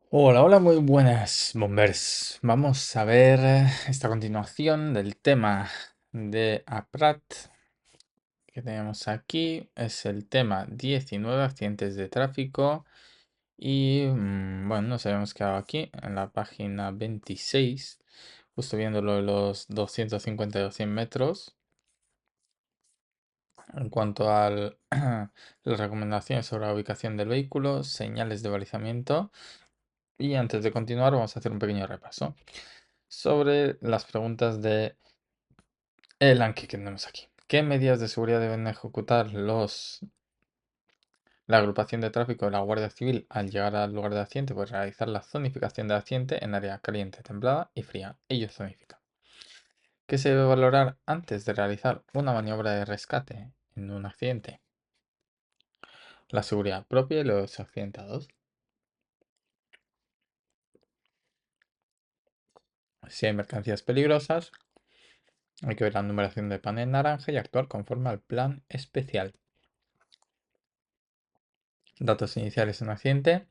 Hola, hola, muy buenas, bombers. Vamos a ver esta continuación del tema de APRAT que tenemos aquí. Es el tema 19, accidentes de tráfico. Y bueno, nos habíamos quedado aquí en la página 26, justo viendo lo de los 250 y 200 metros. En cuanto a las recomendaciones sobre la ubicación del vehículo, señales de balizamiento. Y antes de continuar, vamos a hacer un pequeño repaso sobre las preguntas de el Anki que tenemos aquí. ¿Qué medidas de seguridad deben ejecutar la agrupación de tráfico de la Guardia Civil al llegar al lugar del accidente? Pues realizar la zonificación del accidente en área caliente, templada y fría. Ello zonifica. ¿Qué se debe valorar antes de realizar una maniobra de rescate en un accidente? La seguridad propia y los accidentados. Si hay mercancías peligrosas, hay que ver la numeración del panel naranja y actuar conforme al plan especial. Datos iniciales en un accidente.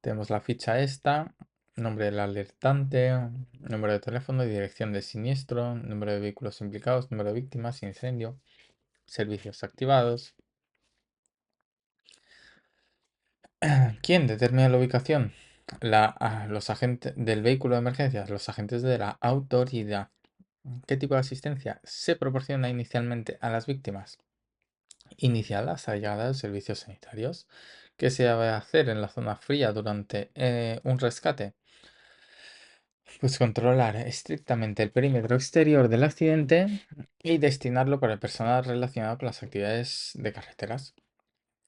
Tenemos la ficha esta, nombre del alertante, número de teléfono y dirección del siniestro, número de vehículos implicados, número de víctimas, incendio, servicios activados. ¿Quién determina la ubicación? Los agentes del vehículo de emergencia, los agentes de la autoridad. ¿Qué tipo de asistencia se proporciona inicialmente a las víctimas? Inicial hasta la llegada de los servicios sanitarios. ¿Qué se debe hacer en la zona fría durante un rescate? Pues controlar estrictamente el perímetro exterior del accidente y destinarlo para el personal relacionado con las actividades de carreteras.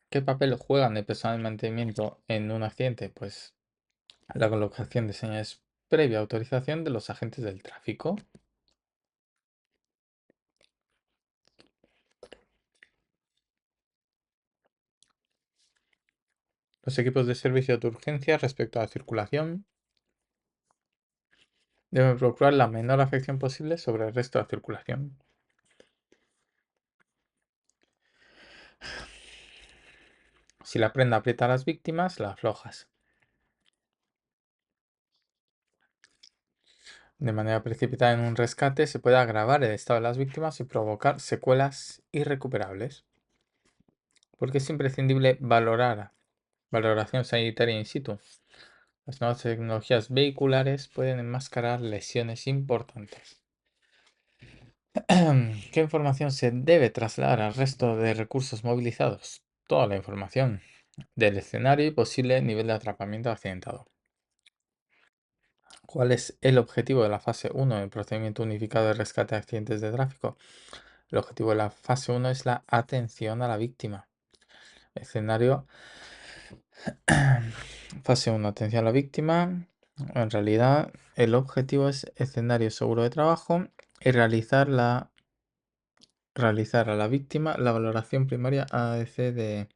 ¿Qué papel juegan el personal de mantenimiento en un accidente? Pues la colocación de señales previa autorización de los agentes del tráfico. Los equipos de servicio de urgencia respecto a la circulación deben procurar la menor afección posible sobre el resto de la circulación. Si la prenda aprieta a las víctimas, la aflojas. De manera precipitada en un rescate se puede agravar el estado de las víctimas y provocar secuelas irrecuperables. Porque es imprescindible valoración sanitaria in situ. Las nuevas tecnologías vehiculares pueden enmascarar lesiones importantes. ¿Qué información se debe trasladar al resto de recursos movilizados? Toda la información del escenario y posible nivel de atrapamiento accidentado. ¿Cuál es el objetivo de la fase 1 del procedimiento unificado de rescate de accidentes de tráfico? El objetivo de la fase 1 es la atención a la víctima. Escenario. Fase 1, atención a la víctima. En realidad, el objetivo es escenario seguro de trabajo y realizar a la víctima la valoración primaria ADC de...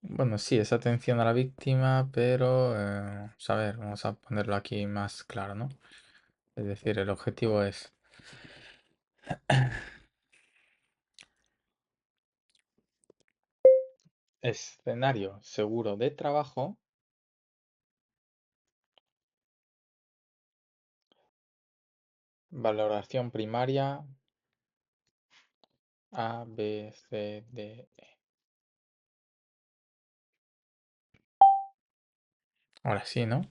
Bueno, sí, es atención a la víctima, pero... a ver, vamos a ponerlo aquí más claro, ¿no? Es decir, el objetivo es... Escenario seguro de trabajo. Valoración primaria A, B, C, D, E. Ahora sí, ¿no?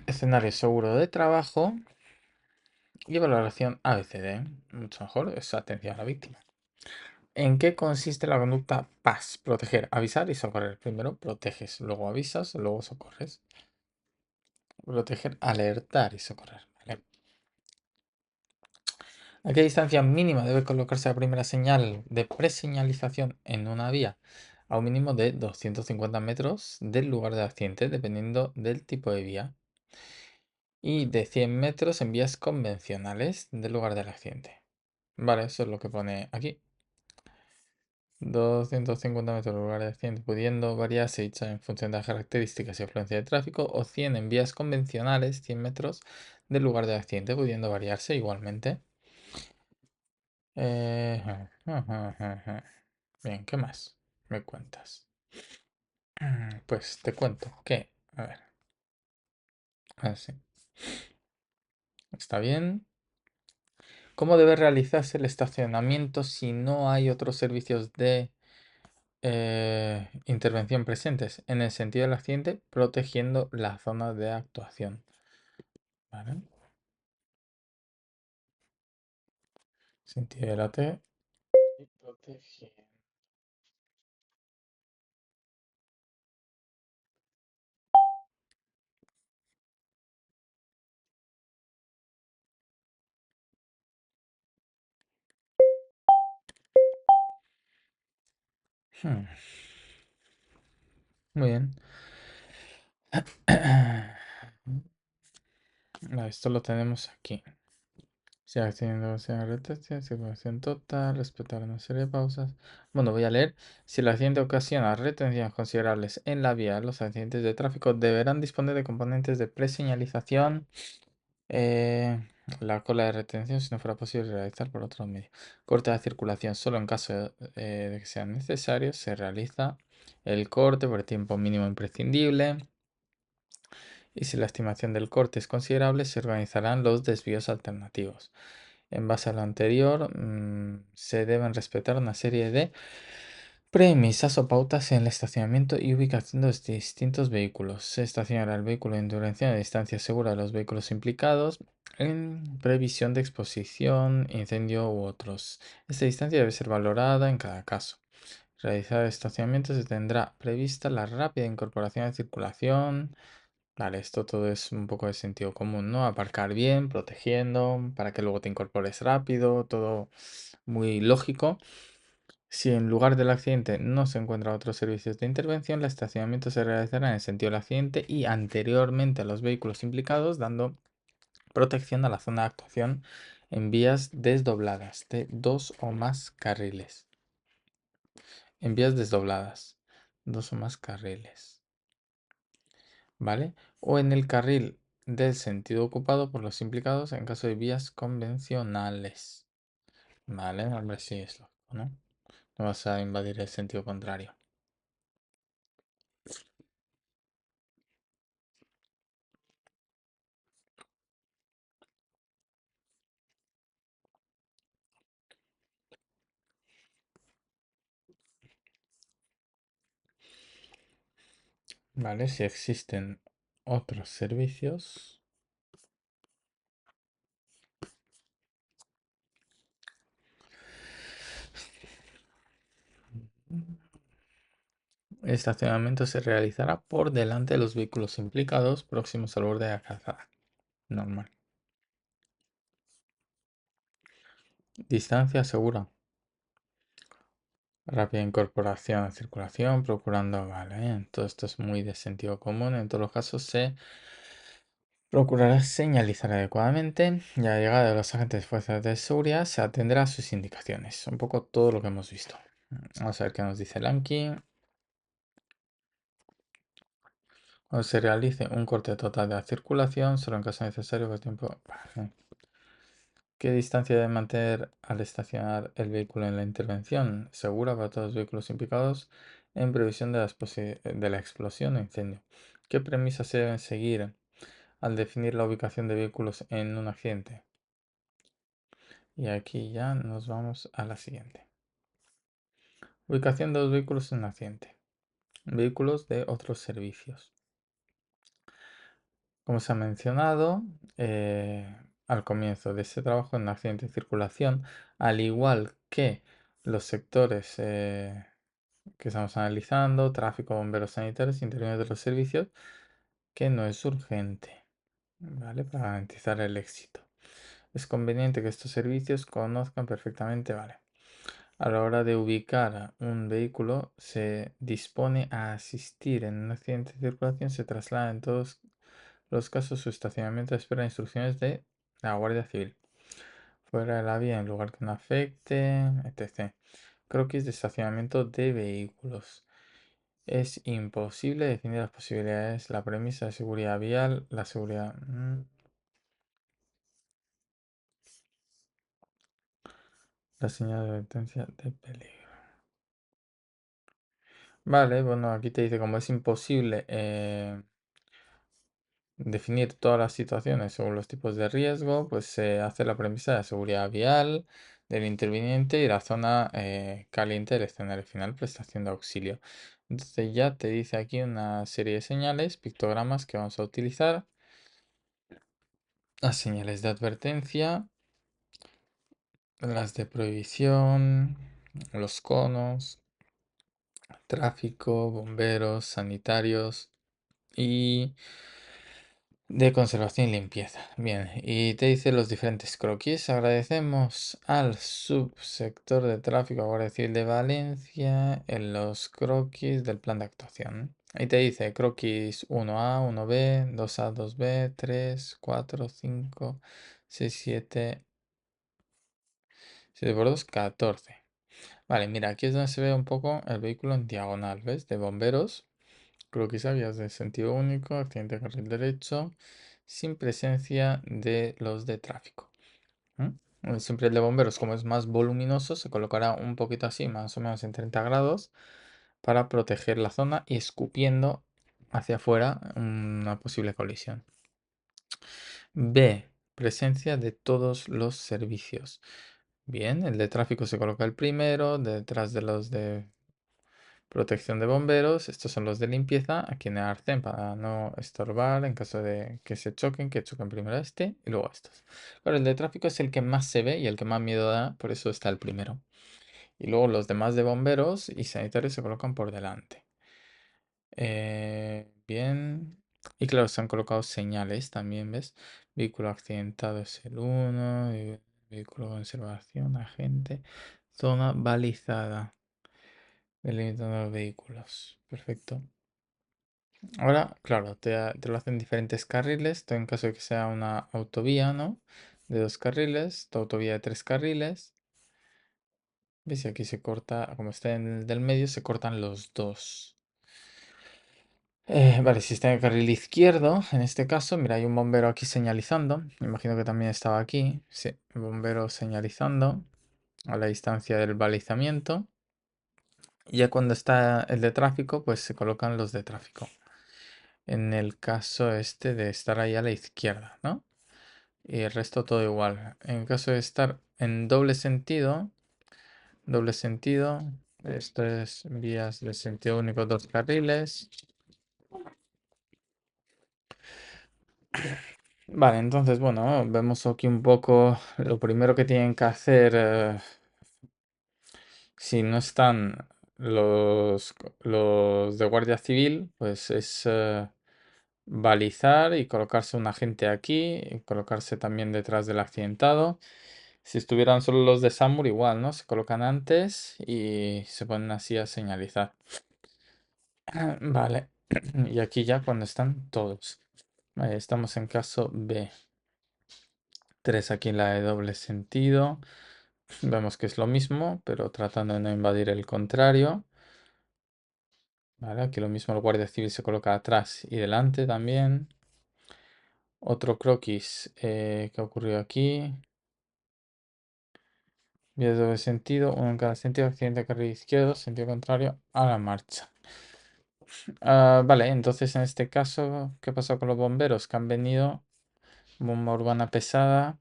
Escenario seguro de trabajo y valoración ABCD. Mucho mejor, es atención a la víctima. ¿En qué consiste la conducta PAS? Proteger, avisar y socorrer. Primero proteges, luego avisas, luego socorres. Proteger, alertar y socorrer. Vale. ¿A qué distancia mínima debe colocarse la primera señal de preseñalización en una vía? A un mínimo de 250 metros del lugar del accidente, dependiendo del tipo de vía. Y de 100 metros en vías convencionales del lugar del accidente. Vale, eso es lo que pone aquí. 250 metros del lugar del accidente, pudiendo variarse dicha en función de las características y afluencia de tráfico, o 100 en vías convencionales, 100 metros del lugar del accidente, pudiendo variarse igualmente. Eh, Bien, ¿qué más me cuentas? Pues te cuento que A ver, así. Está bien. ¿Cómo debe realizarse el estacionamiento si no hay otros servicios de intervención presentes? En el sentido del accidente, protegiendo la zona de actuación. ¿Vale? Sentido del AT y protegiendo. Hmm, muy bien. Esto lo tenemos aquí. Si accediendo a retención, circulación total, respetar una serie de pausas. Bueno, voy a leer. Si el accidente ocasiona retenciones considerables en la vía, los accidentes de tráfico deberán disponer de componentes de preseñalización. eh, la cola de retención, si no fuera posible realizar por otro medio. Corte de circulación, solo en caso de que sea necesario, se realiza el corte por tiempo mínimo imprescindible. Y si la estimación del corte es considerable, se organizarán los desvíos alternativos. En base a lo anterior, se deben respetar una serie de premisas o pautas en el estacionamiento y ubicación de los distintos vehículos. Se estacionará el vehículo en dirección a distancia segura de los vehículos implicados en previsión de exposición, incendio u otros. Esta distancia debe ser valorada en cada caso. Realizar el estacionamiento se tendrá prevista la rápida incorporación a circulación. Vale, esto todo es un poco de sentido común, ¿no? Aparcar bien, protegiendo, para que luego te incorpores rápido, todo muy lógico. Si en lugar del accidente no se encuentran otros servicios de intervención, el estacionamiento se realizará en el sentido del accidente y anteriormente a los vehículos implicados, dando protección a la zona de actuación en vías desdobladas de dos o más carriles. En vías desdobladas, dos o más carriles. ¿Vale? O en el carril del sentido ocupado por los implicados en caso de vías convencionales. ¿Vale? Hombre, sí es lógico, ¿no? No vas a invadir el sentido contrario. ¿Vale? Si existen otros servicios. El estacionamiento se realizará por delante de los vehículos implicados próximos al borde de la calzada. Normal. Distancia segura. Rápida incorporación a circulación, procurando, vale, todo esto es muy de sentido común. En todos los casos se procurará señalizar adecuadamente y a la llegada de los agentes de fuerzas de seguridad se atenderá a sus indicaciones. Un poco todo lo que hemos visto. Vamos a ver qué nos dice Lanky. O se realice un corte total de la circulación, solo en caso necesario, por tiempo. Vale. ¿Qué distancia debe mantener al estacionar el vehículo en la intervención? Segura para todos los vehículos implicados en previsión de de la explosión o incendio. ¿Qué premisas se deben seguir al definir la ubicación de vehículos en un accidente? Y aquí ya nos vamos a la siguiente. Ubicación de los vehículos en un accidente. Vehículos de otros servicios. Como se ha mencionado al comienzo de este trabajo en accidente de circulación, al igual que los sectores que estamos analizando, tráfico, bomberos sanitarios, interiores de los servicios, que no es urgente, ¿vale? Para garantizar el éxito. Es conveniente que estos servicios conozcan perfectamente, ¿vale? A la hora de ubicar un vehículo, se dispone a asistir en un accidente de circulación, se traslada en todos los casos su estacionamiento espera instrucciones de la Guardia Civil. Fuera de la vía en lugar que no afecte, etc. Croquis de estacionamiento de vehículos. Es imposible definir las posibilidades, la premisa de seguridad vial, la seguridad... la señal de advertencia de peligro. Vale, bueno, aquí te dice como es imposible definir todas las situaciones según los tipos de riesgo, pues se hace la premisa de seguridad vial del interviniente y la zona caliente del escenario final, prestación de auxilio. Entonces ya te dice aquí una serie de señales, pictogramas que vamos a utilizar. Las señales de advertencia, las de prohibición, los conos, tráfico, bomberos, sanitarios y de conservación y limpieza. Bien, y te dice los diferentes croquis. Agradecemos al subsector de tráfico Guardia Civil de Valencia en los croquis del plan de actuación. Ahí te dice croquis 1A, 1B, 2A, 2B, 3, 4, 5, 6, 7, 7 por 2, 14. Vale, mira, aquí es donde se ve un poco el vehículo en diagonal, ¿ves? De bomberos. Croquis a vías de sentido único, accidente de carril derecho, sin presencia de los de tráfico. ¿Mm? Siempre el de bomberos, como es más voluminoso, se colocará un poquito así, más o menos en 30 grados, para proteger la zona y escupiendo hacia afuera una posible colisión. B. Presencia de todos los servicios. Bien, el de tráfico se coloca el primero, detrás de los de protección de bomberos. Estos son los de limpieza, aquí en el arcén para no estorbar en caso de que se choquen, que choquen primero este y luego estos. Claro, el de tráfico es el que más se ve y el que más miedo da, por eso está el primero. Y luego los demás de bomberos y sanitarios se colocan por delante. Bien. Y claro, se han colocado señales también, ¿ves? Vehículo accidentado es el uno, vehículo de conservación, agente, zona balizada, delimitando los vehículos. Perfecto. Ahora, claro, te lo hacen diferentes carriles, todo en caso de que sea una autovía, ¿no? De 2 carriles, tu autovía de 3 carriles. ¿Ves? Y aquí se corta, como está en el del medio, se cortan los dos. Vale, si está en el carril izquierdo, en este caso, mira, hay un bombero aquí señalizando. Me imagino que también estaba aquí. Sí, el bombero señalizando a la distancia del balizamiento. Y ya cuando está el de tráfico, pues se colocan los de tráfico. En el caso este de estar ahí a la izquierda, ¿no? Y el resto todo igual. En caso de estar en doble sentido, esto es vías de sentido único, 2 carriles. Vale, entonces, bueno, vemos aquí un poco lo primero que tienen que hacer si no están los de Guardia Civil, pues es balizar y colocarse un agente aquí, y colocarse también detrás del accidentado. Si estuvieran solo los de SAMUR, igual, ¿no? Se colocan antes y se ponen así a señalizar. Vale, y aquí ya cuando están todos. Vale, estamos en caso B. 3 aquí en la de doble sentido. Vemos que es lo mismo, pero tratando de no invadir el contrario. Vale, aquí lo mismo, el guardia civil se coloca atrás y delante también. Otro croquis que ocurrió aquí. Vías de doble sentido, uno en cada sentido, accidente de carril izquierdo, sentido contrario a la marcha. Vale, entonces en este caso, ¿qué pasó con los bomberos? Que han venido, bomba urbana pesada,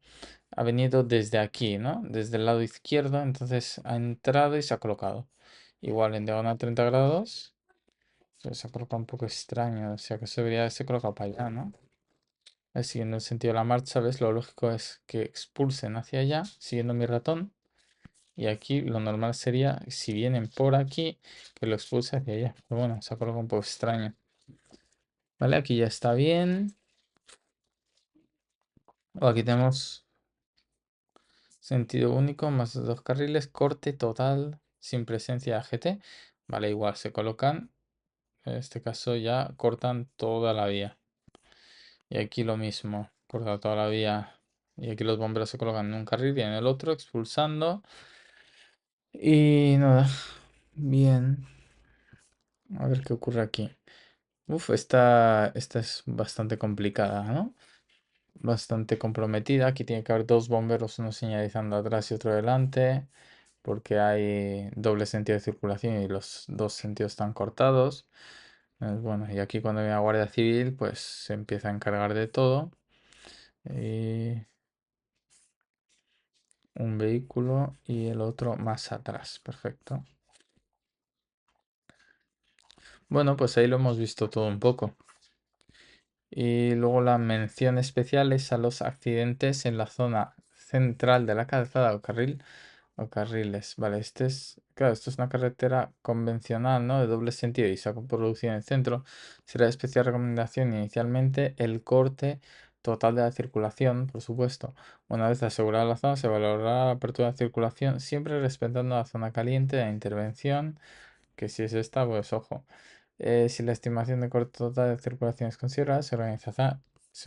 ha venido desde aquí, ¿no? Desde el lado izquierdo, entonces ha entrado y se ha colocado. Igual en diagonal 30 grados, pero se ha colocado un poco extraño, o sea que se debería haberse colocado para allá, ¿no? Siguiendo el sentido de la marcha, ¿ves? Lo lógico es que expulsen hacia allá, siguiendo mi ratón. Y aquí lo normal sería, si vienen por aquí, que lo expulse hacia allá. Pero bueno, se ha colocado un poco extraño. Vale, aquí ya está bien. Aquí tenemos sentido único, más 2 carriles, corte total, sin presencia de AGT. Vale, igual se colocan. En este caso ya cortan toda la vía. Y aquí lo mismo, corta toda la vía. Y aquí los bomberos se colocan en un carril y en el otro, expulsando. Y nada, bien. A ver qué ocurre aquí. Uf, esta es bastante complicada, ¿no? Bastante comprometida. Aquí tiene que haber 2 bomberos, uno señalizando atrás y otro delante, porque hay doble sentido de circulación y los dos sentidos están cortados. Bueno, y aquí cuando viene la Guardia Civil, pues se empieza a encargar de todo. Y un vehículo y el otro más atrás. Perfecto. Bueno, pues ahí lo hemos visto todo un poco. Y luego la mención especial es a los accidentes en la zona central de la calzada o carriles. Vale, claro, esto es una carretera convencional, ¿no? De doble sentido y se ha producido en el centro. Será de especial recomendación inicialmente el corte total de la circulación, por supuesto. Una vez asegurada la zona, se valorará la apertura de circulación, siempre respetando la zona caliente de intervención, que si es esta, pues ojo. Si la estimación de corte total de circulación es considerada, se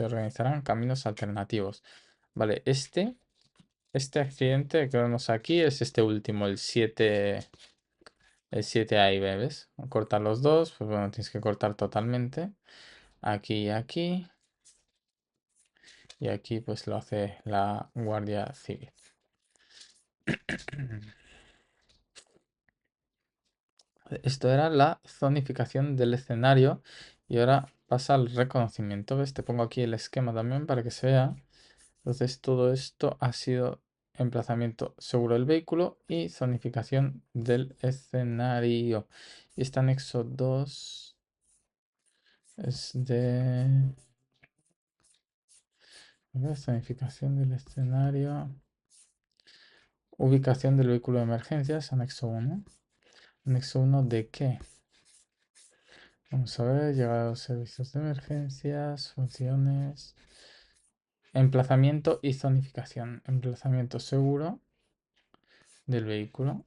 organizarán caminos alternativos. Vale, este accidente que vemos aquí es este último, el 7A y B, ¿ves? Cortar los dos, pues bueno, tienes que cortar totalmente. Aquí y aquí. Y aquí pues lo hace la Guardia Civil. Esto era la zonificación del escenario y ahora pasa al reconocimiento. ¿Ves? Te pongo aquí el esquema también para que se vea. Entonces todo esto ha sido emplazamiento seguro del vehículo y zonificación del escenario. Y este anexo 2 es de a ver, zonificación del escenario. Ubicación del vehículo de emergencias, anexo 1. ¿Anexo 1 de qué? Vamos a ver, llegada a los servicios de emergencias, funciones, emplazamiento y zonificación. Emplazamiento seguro del vehículo.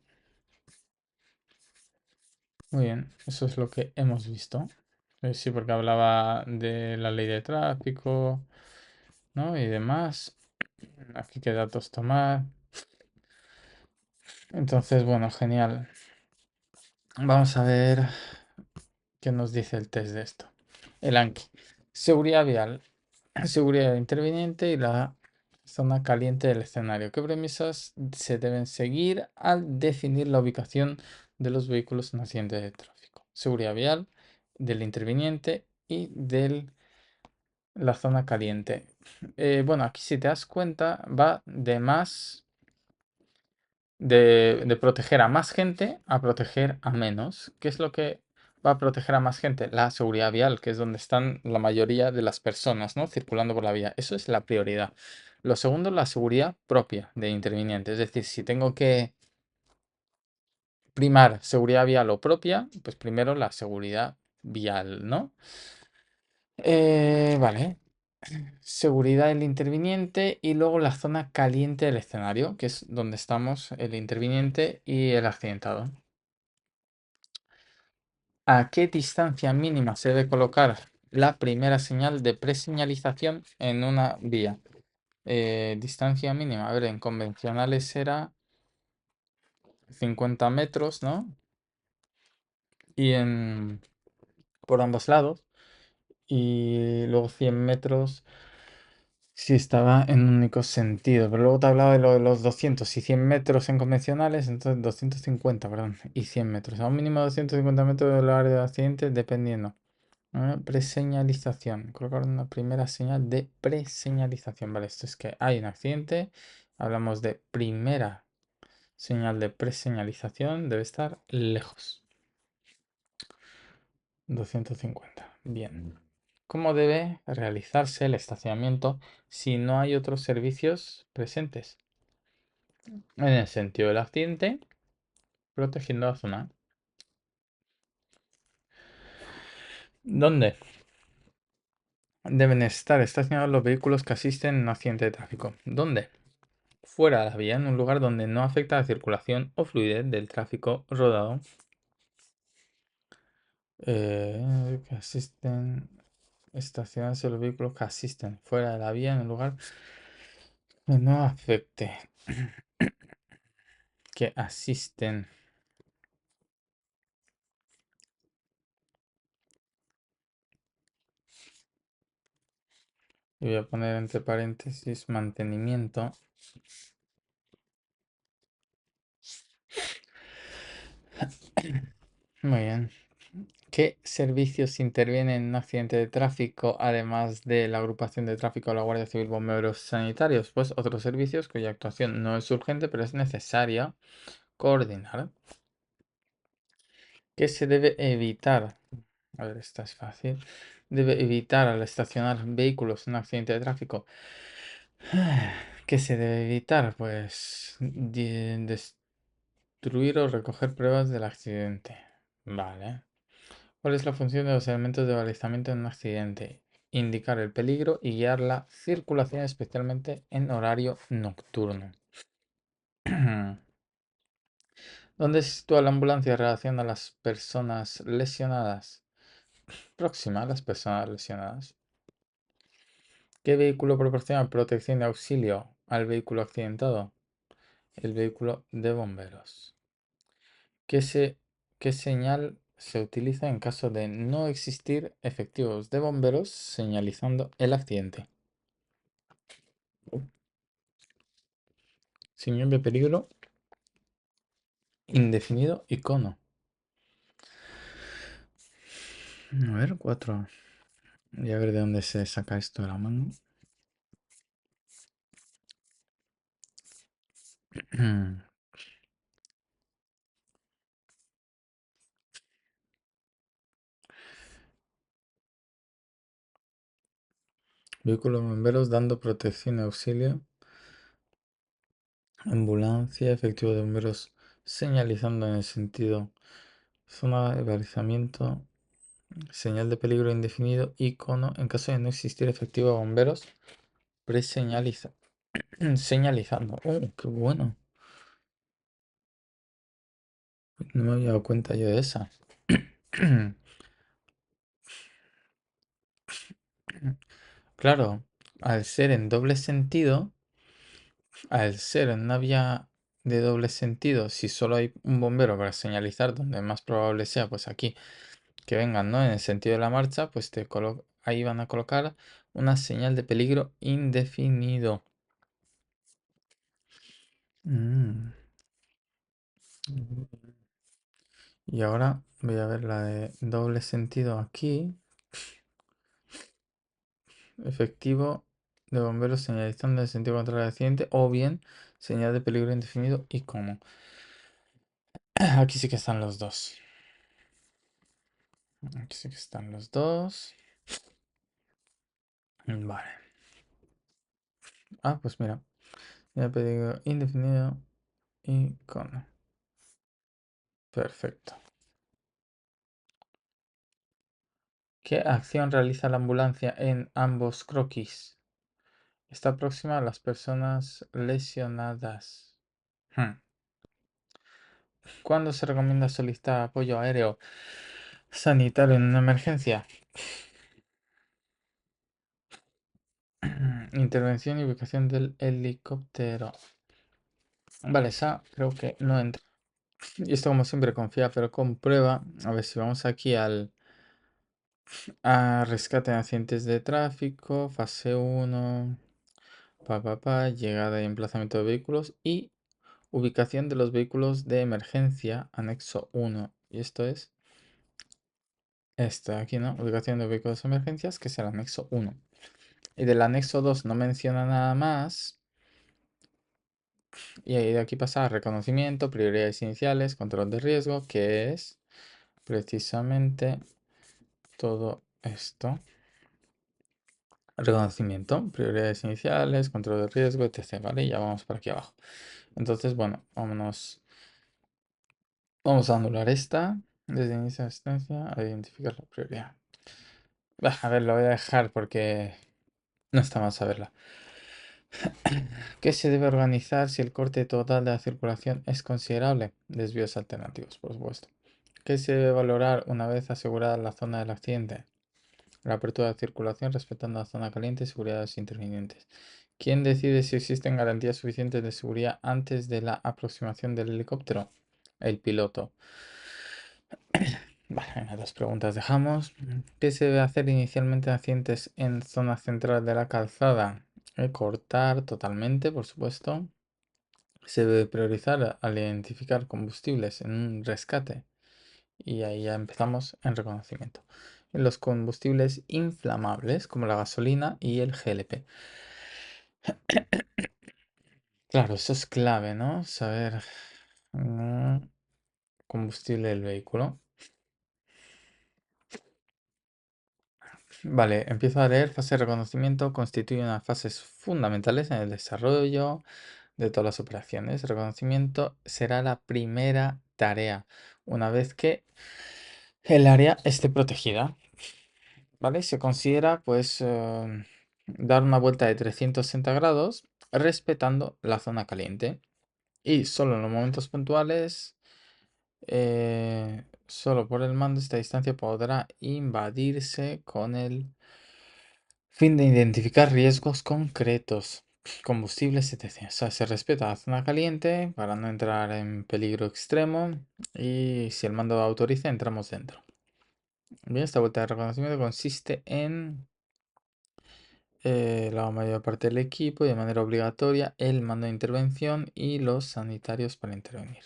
Muy bien, eso es lo que hemos visto. Sí, porque hablaba de la ley de tráfico, ¿no? Y demás. Aquí qué datos tomar. Entonces, bueno, genial. Vamos a ver qué nos dice el test de esto. El Anki. Seguridad vial, seguridad interviniente y la zona caliente del escenario. ¿Qué premisas se deben seguir al definir la ubicación de los vehículos en accidente de tráfico? Seguridad vial, del interviniente y de la zona caliente. Bueno, aquí si te das cuenta va de más de proteger a más gente a proteger a menos. ¿Qué es lo que va a proteger a más gente? La seguridad vial, que es donde están la mayoría de las personas, ¿no? Circulando por la vía. Eso es la prioridad. Lo segundo, la seguridad propia de interviniente. Es decir, si tengo que primar seguridad vial o propia, pues primero la seguridad vial, ¿no? Vale. Seguridad del interviniente y luego la zona caliente del escenario, que es donde estamos el interviniente y el accidentado. ¿A qué distancia mínima se debe colocar la primera señal de preseñalización en una vía? Distancia mínima, a ver, en convencionales era 50 metros, ¿no? Y por ambos lados. Y luego 100 metros si estaba en un único sentido. Pero luego te hablaba de lo de los 200 y 100 metros en convencionales, entonces 250, perdón, y 100 metros. A un mínimo de 250 metros del área de accidente, dependiendo. Preseñalización. Colocar una primera señal de preseñalización. Vale, esto es que hay un accidente. Hablamos de primera señal de preseñalización. Debe estar lejos. 250. Bien. ¿Cómo debe realizarse el estacionamiento si no hay otros servicios presentes? En el sentido del accidente, protegiendo la zona. ¿Dónde deben estar estacionados los vehículos que asisten en un accidente de tráfico? ¿Dónde? Fuera de la vía, en un lugar donde no afecta la circulación o fluidez del tráfico rodado. Que asisten, estacionarse los vehículos que asisten fuera de la vía, en un lugar que no afecte, que asisten. Y voy a poner entre paréntesis mantenimiento. Muy bien. ¿Qué servicios intervienen en un accidente de tráfico, además de la agrupación de tráfico, la Guardia Civil, bomberos sanitarios? Pues otros servicios cuya actuación no es urgente, pero es necesaria coordinar. ¿Qué se debe evitar? A ver, esta es fácil. Debe evitar al estacionar vehículos en un accidente de tráfico. ¿Qué se debe evitar? Pues destruir o recoger pruebas del accidente. Vale. ¿Cuál es la función de los elementos de balizamiento en un accidente? Indicar el peligro y guiar la circulación, especialmente en horario nocturno. ¿Dónde se sitúa la ambulancia en relación a las personas lesionadas? Próxima a las personas lesionadas. ¿Qué vehículo proporciona protección y auxilio al vehículo accidentado? El vehículo de bomberos. ¿Qué, qué señal se utiliza en caso de no existir efectivos de bomberos señalizando el accidente? Señal de peligro indefinido icono. A ver, 4. Y a ver de dónde se saca esto de la mano. Vehículo de bomberos dando protección y auxilio. Ambulancia, efectivo de bomberos señalizando en el sentido. Zona de balizamiento. Señal de peligro indefinido. Icono. En caso de no existir efectivo de bomberos. Preseñaliza. Señalizando. Oh, qué bueno. No me había dado cuenta yo de esa. Claro, al ser en doble sentido, al ser en una vía de doble sentido, si solo hay un bombero para señalizar donde más probable sea, pues aquí que vengan, ¿no? En el sentido de la marcha, pues ahí van a colocar una señal de peligro indefinido. Mm. Y ahora voy a ver la de doble sentido aquí. Efectivo de bomberos señalizando en sentido contrario al accidente o bien señal de peligro indefinido y cómo. Aquí sí que están los dos. Aquí sí que están los dos. Vale. Ah, pues mira. Ya peligro indefinido y con. Perfecto. ¿Qué acción realiza la ambulancia en ambos croquis? Está próxima a las personas lesionadas. Hmm. ¿Cuándo se recomienda solicitar apoyo aéreo sanitario en una emergencia? Intervención y ubicación del helicóptero. Vale, esa creo que no entra. Y esto como siempre confía, pero comprueba. A ver si vamos aquí a rescate de accidentes de tráfico, fase 1, llegada y emplazamiento de vehículos y ubicación de los vehículos de emergencia, anexo 1. Y esto es esto de aquí, ¿no? Ubicación de vehículos de emergencias, que es el anexo 1. Y del anexo 2 no menciona nada más. Y ahí de aquí pasa a reconocimiento, prioridades iniciales, control de riesgo, que es precisamente todo esto. Reconocimiento, prioridades iniciales, control de riesgo, etc. ¿Vale? Y ya vamos por aquí abajo. Entonces, bueno, vámonos. Vamos a anular esta. Desde inicio de asistencia a identificar la prioridad. A ver, lo voy a dejar porque no está mal saberla. ¿Qué se debe organizar si el corte total de la circulación es considerable? Desvíos alternativos, por supuesto. ¿Qué se debe valorar una vez asegurada la zona del accidente? La apertura de circulación respetando la zona caliente y seguridad de los intervinientes. ¿Quién decide si existen garantías suficientes de seguridad antes de la aproximación del helicóptero? El piloto. Vale, venga, dos preguntas dejamos. ¿Qué se debe hacer inicialmente en accidentes en zona central de la calzada? Cortar totalmente, por supuesto. Se debe priorizar al identificar combustibles en un rescate. Y ahí ya empezamos en reconocimiento. En los combustibles inflamables, como la gasolina y el GLP. Claro, eso es clave, ¿no? Saber combustible del vehículo. Vale, empiezo a leer. Fase de reconocimiento constituye unas fases fundamentales en el desarrollo de todas las operaciones. Reconocimiento será la primera tarea una vez que el área esté protegida. ¿Vale? Se considera pues dar una vuelta de 360 grados respetando la zona caliente. Y solo en los momentos puntuales, solo por el mando, esta distancia podrá invadirse con el fin de identificar riesgos concretos, combustibles, etc. O sea, se respeta la zona caliente para no entrar en peligro extremo y si el mando autoriza, entramos dentro. Bien, esta vuelta de reconocimiento consiste en la mayor parte del equipo y de manera obligatoria el mando de intervención y los sanitarios para intervenir.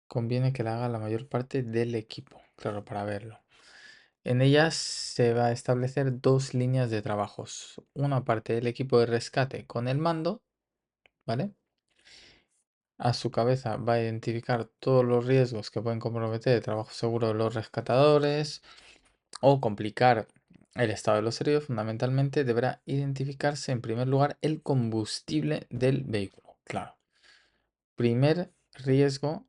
Conviene que la haga la mayor parte del equipo, claro, para verlo. En ellas se va a establecer dos líneas de trabajos. Una parte del equipo de rescate con el mando, ¿vale? A su cabeza va a identificar todos los riesgos que pueden comprometer el trabajo seguro de los rescatadores o complicar el estado de los heridos. Fundamentalmente deberá identificarse en primer lugar el combustible del vehículo. Claro. Primer riesgo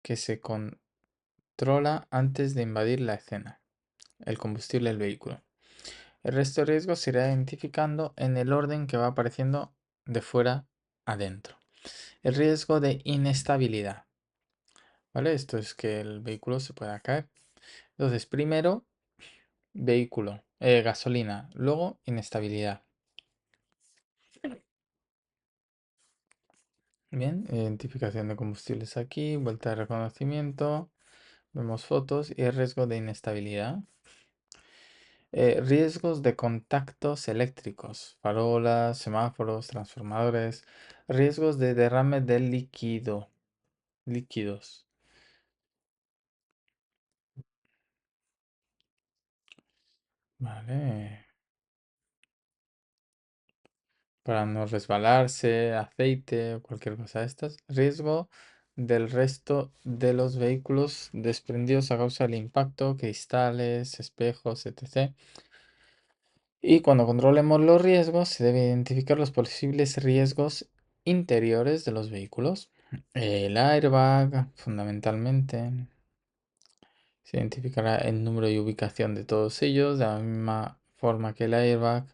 que se controla antes de invadir la escena. El combustible del vehículo. El resto de riesgos se irá identificando en el orden que va apareciendo de fuera adentro. El riesgo de inestabilidad, ¿vale? Esto es que el vehículo se pueda caer. Entonces, primero, vehículo, gasolina, luego inestabilidad. Bien, identificación de combustibles aquí, vuelta de reconocimiento, vemos fotos y el riesgo de inestabilidad. Riesgos de contactos eléctricos, farolas, semáforos, transformadores, riesgos de derrame de líquidos. Vale, para no resbalarse, aceite o cualquier cosa de estas. Riesgo del resto de los vehículos desprendidos a causa del impacto, cristales, espejos, etc. Y cuando controlemos los riesgos, se debe identificar los posibles riesgos interiores de los vehículos. El airbag, fundamentalmente. Se identificará el número y ubicación de todos ellos, de la misma forma que el airbag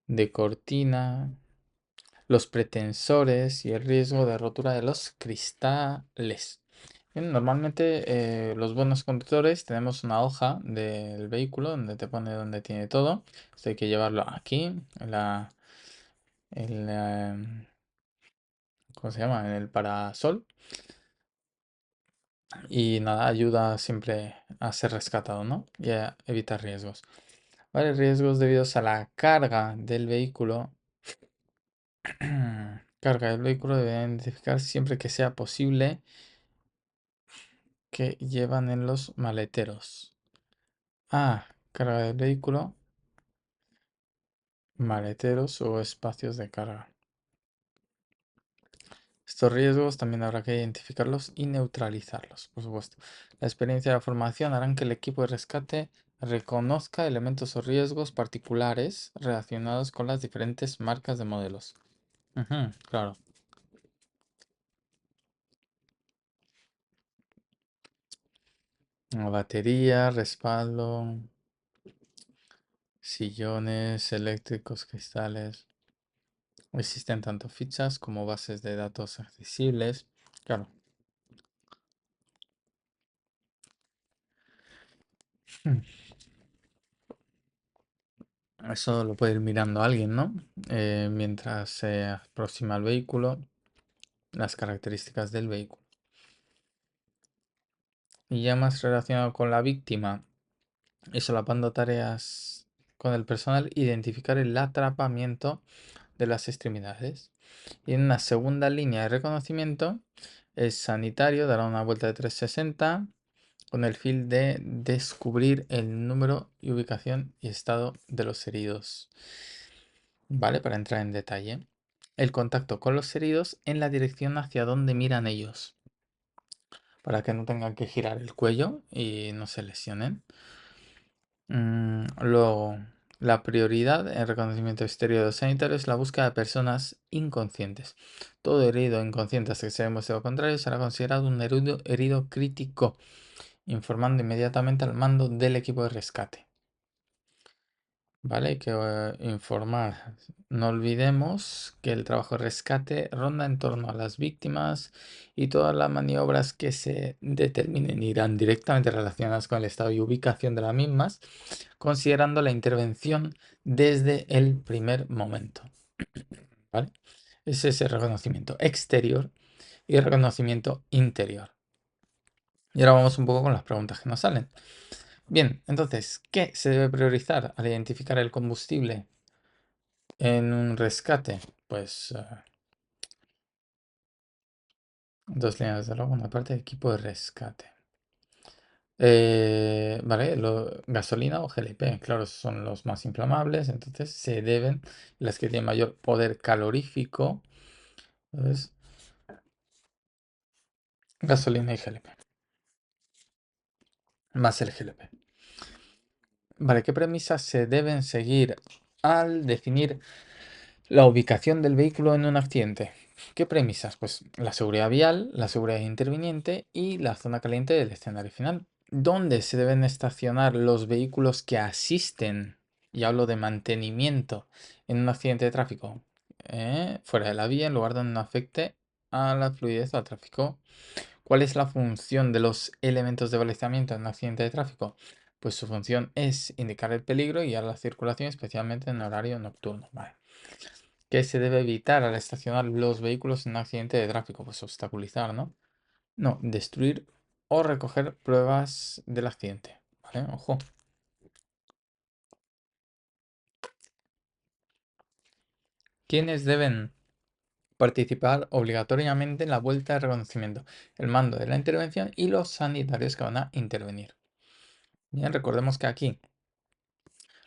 de cortina, los pretensores y el riesgo de rotura de los cristales. Bien, normalmente los buenos conductores tenemos una hoja del vehículo donde te pone donde tiene todo. Esto hay que llevarlo aquí, en la, ¿cómo se llama? En el parasol. Y nada, ayuda siempre a ser rescatado, ¿no? Y a evitar riesgos. Vale, riesgos debidos a la carga del vehículo. Carga del vehículo debe identificar siempre que sea posible que llevan en los maleteros. Ah, carga del vehículo, maleteros o espacios de carga. Estos riesgos también habrá que identificarlos y neutralizarlos, por supuesto. La experiencia y la formación harán que el equipo de rescate reconozca elementos o riesgos particulares relacionados con las diferentes marcas de modelos. Ujú, claro. La batería, respaldo, sillones eléctricos, cristales. Existen tanto fichas como bases de datos accesibles. Claro. Hmm. Eso lo puede ir mirando alguien, ¿no? Mientras se aproxima al vehículo, las características del vehículo. Y ya más relacionado con la víctima y solapando tareas con el personal, identificar el atrapamiento de las extremidades. Y en una segunda línea de reconocimiento, es sanitario, dará una vuelta de 360 con el fin de descubrir el número y ubicación y estado de los heridos. Vale, para entrar en detalle. El contacto con los heridos en la dirección hacia donde miran ellos, para que no tengan que girar el cuello y no se lesionen. Luego, la prioridad en reconocimiento exterior sanitario es la búsqueda de personas inconscientes. Todo herido inconsciente hasta que se demuestre lo contrario será considerado un herido crítico, informando inmediatamente al mando del equipo de rescate. Vale, hay que informar. No olvidemos que el trabajo de rescate ronda en torno a las víctimas y todas las maniobras que se determinen irán directamente relacionadas con el estado y ubicación de las mismas, considerando la intervención desde el primer momento. ¿Vale? Ese es el reconocimiento exterior y el reconocimiento interior. Y ahora vamos un poco con las preguntas que nos salen. Bien, entonces, ¿qué se debe priorizar al identificar el combustible en un rescate? Pues dos líneas de logo, una parte de equipo de rescate. Vale, gasolina o GLP, claro, son los más inflamables, entonces se deben, las que tienen mayor poder calorífico, entonces, gasolina y GLP, más el GLP. Vale, ¿qué premisas se deben seguir al definir la ubicación del vehículo en un accidente? ¿Qué premisas? Pues la seguridad vial, la seguridad interviniente y la zona caliente del escenario final. ¿Dónde se deben estacionar los vehículos que asisten? Y hablo de mantenimiento en un accidente de tráfico. Fuera de la vía, en lugar donde no afecte a la fluidez o al tráfico. ¿Cuál es la función de los elementos de balizamiento en un accidente de tráfico? Pues su función es indicar el peligro y guiar la circulación, especialmente en horario nocturno. Vale. ¿Qué se debe evitar al estacionar los vehículos en un accidente de tráfico? Pues obstaculizar, ¿no? No, destruir o recoger pruebas del accidente. ¿Vale? Ojo. ¿Quiénes deben participar obligatoriamente en la vuelta de reconocimiento? El mando de la intervención y los sanitarios que van a intervenir. Bien, recordemos que aquí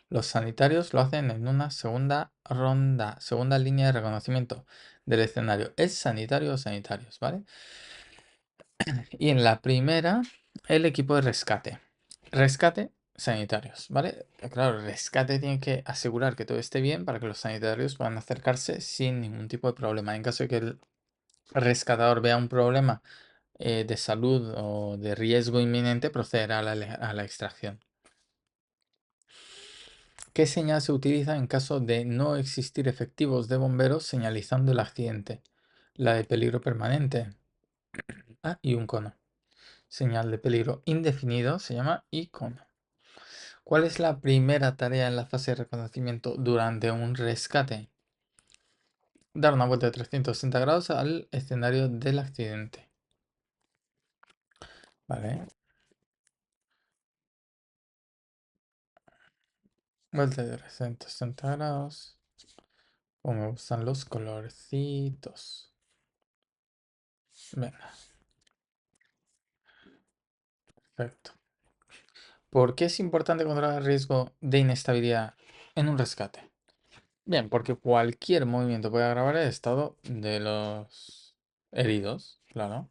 los sanitarios lo hacen en una segunda ronda, segunda línea de reconocimiento del escenario. Es sanitario o sanitarios, ¿vale? Y en la primera, el equipo de rescate. Rescate, sanitarios, ¿vale? Claro, el rescate tiene que asegurar que todo esté bien para que los sanitarios puedan acercarse sin ningún tipo de problema. En caso de que el rescatador vea un problema de salud o de riesgo inminente, procederá a la extracción. ¿Qué señal se utiliza en caso de no existir efectivos de bomberos señalizando el accidente? La de peligro permanente. Ah, y un cono. Señal de peligro indefinido se llama icono. ¿Cuál es la primera tarea en la fase de reconocimiento durante un rescate? Dar una vuelta de 360 grados al escenario del accidente. Vale. Vuelta de 360 grados. Como me gustan los colorcitos. Venga, perfecto. ¿Por qué es importante controlar el riesgo de inestabilidad en un rescate? Bien, porque cualquier movimiento puede agravar el estado de los heridos, claro.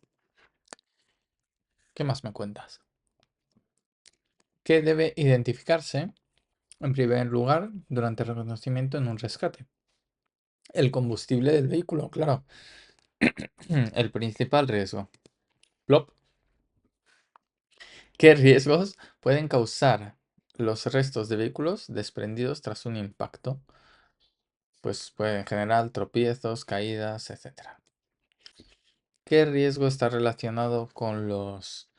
¿Qué más me cuentas? ¿Qué debe identificarse en primer lugar durante el reconocimiento en un rescate? El combustible del vehículo, claro. El principal riesgo. Plop. ¿Qué riesgos pueden causar los restos de vehículos desprendidos tras un impacto? Pues pueden generar tropiezos, caídas, etcétera. ¿Qué riesgo está relacionado con los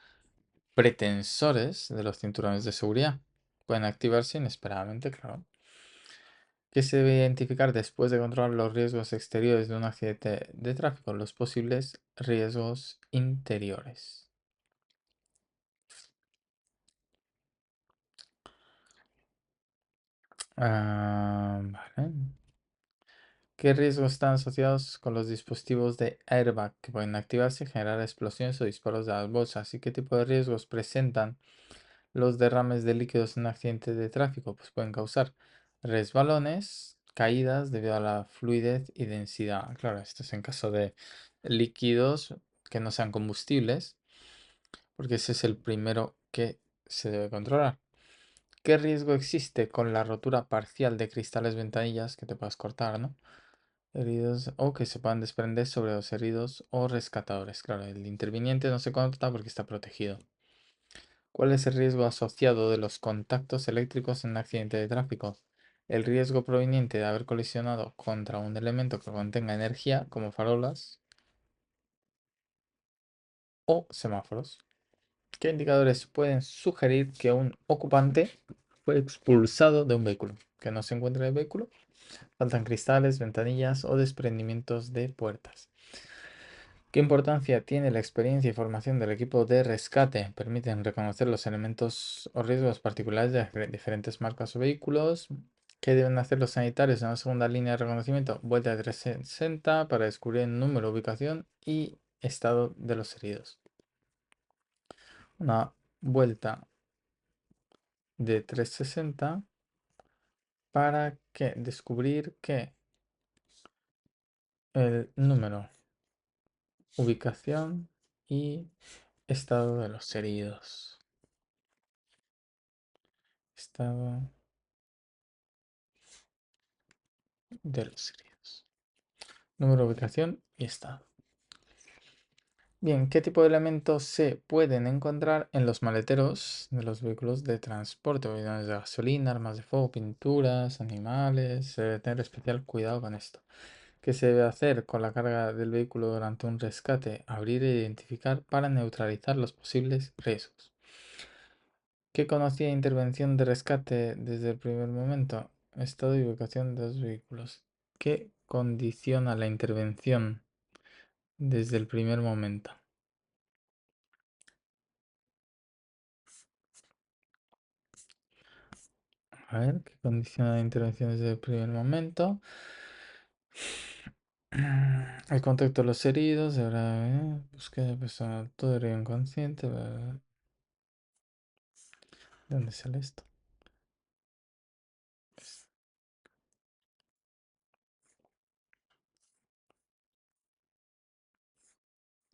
pretensores de los cinturones de seguridad? Pueden activarse inesperadamente, claro. ¿Qué se debe identificar después de controlar los riesgos exteriores de un accidente de tráfico? Los posibles riesgos interiores. Vale. ¿Qué riesgos están asociados con los dispositivos de airbag que pueden activarse y generar explosiones o disparos de las bolsas? ¿Y qué tipo de riesgos presentan los derrames de líquidos en accidentes de tráfico? Pues pueden causar resbalones, caídas debido a la fluidez y densidad. Claro, esto es en caso de líquidos que no sean combustibles, porque ese es el primero que se debe controlar. ¿Qué riesgo existe con la rotura parcial de cristales ventanillas que te puedas cortar, ¿no? Heridos o que se puedan desprender sobre los heridos o rescatadores. Claro, el interviniente no se corta porque está protegido. ¿Cuál es el riesgo asociado de los contactos eléctricos en un accidente de tráfico? El riesgo proveniente de haber colisionado contra un elemento que contenga energía, como farolas o semáforos. ¿Qué indicadores pueden sugerir que un ocupante fue expulsado de un vehículo? Que no se encuentra en el vehículo. Faltan cristales, ventanillas o desprendimientos de puertas. ¿Qué importancia tiene la experiencia y formación del equipo de rescate? Permiten reconocer los elementos o riesgos particulares de diferentes marcas o vehículos. ¿Qué deben hacer los sanitarios en la segunda línea de reconocimiento? Vuelta de 360 para descubrir el número, ubicación y estado de los heridos. Una vuelta de 360 para que descubrir que el número, ubicación y estado de los heridos. Estado de los heridos. Número, ubicación y estado. Bien, ¿qué tipo de elementos se pueden encontrar en los maleteros de los vehículos de transporte? Bidones de gasolina, armas de fuego, pinturas, animales. Se debe tener especial cuidado con esto. ¿Qué se debe hacer con la carga del vehículo durante un rescate? Abrir e identificar para neutralizar los posibles riesgos. ¿Qué conocía intervención de rescate desde el primer momento? Estado y ubicación de los vehículos. ¿Qué condiciona la intervención desde el primer momento? A ver, ¿qué condiciona la intervención desde el primer momento? El contacto de los heridos, búsqueda de personal, todo herido inconsciente. ¿De dónde sale esto?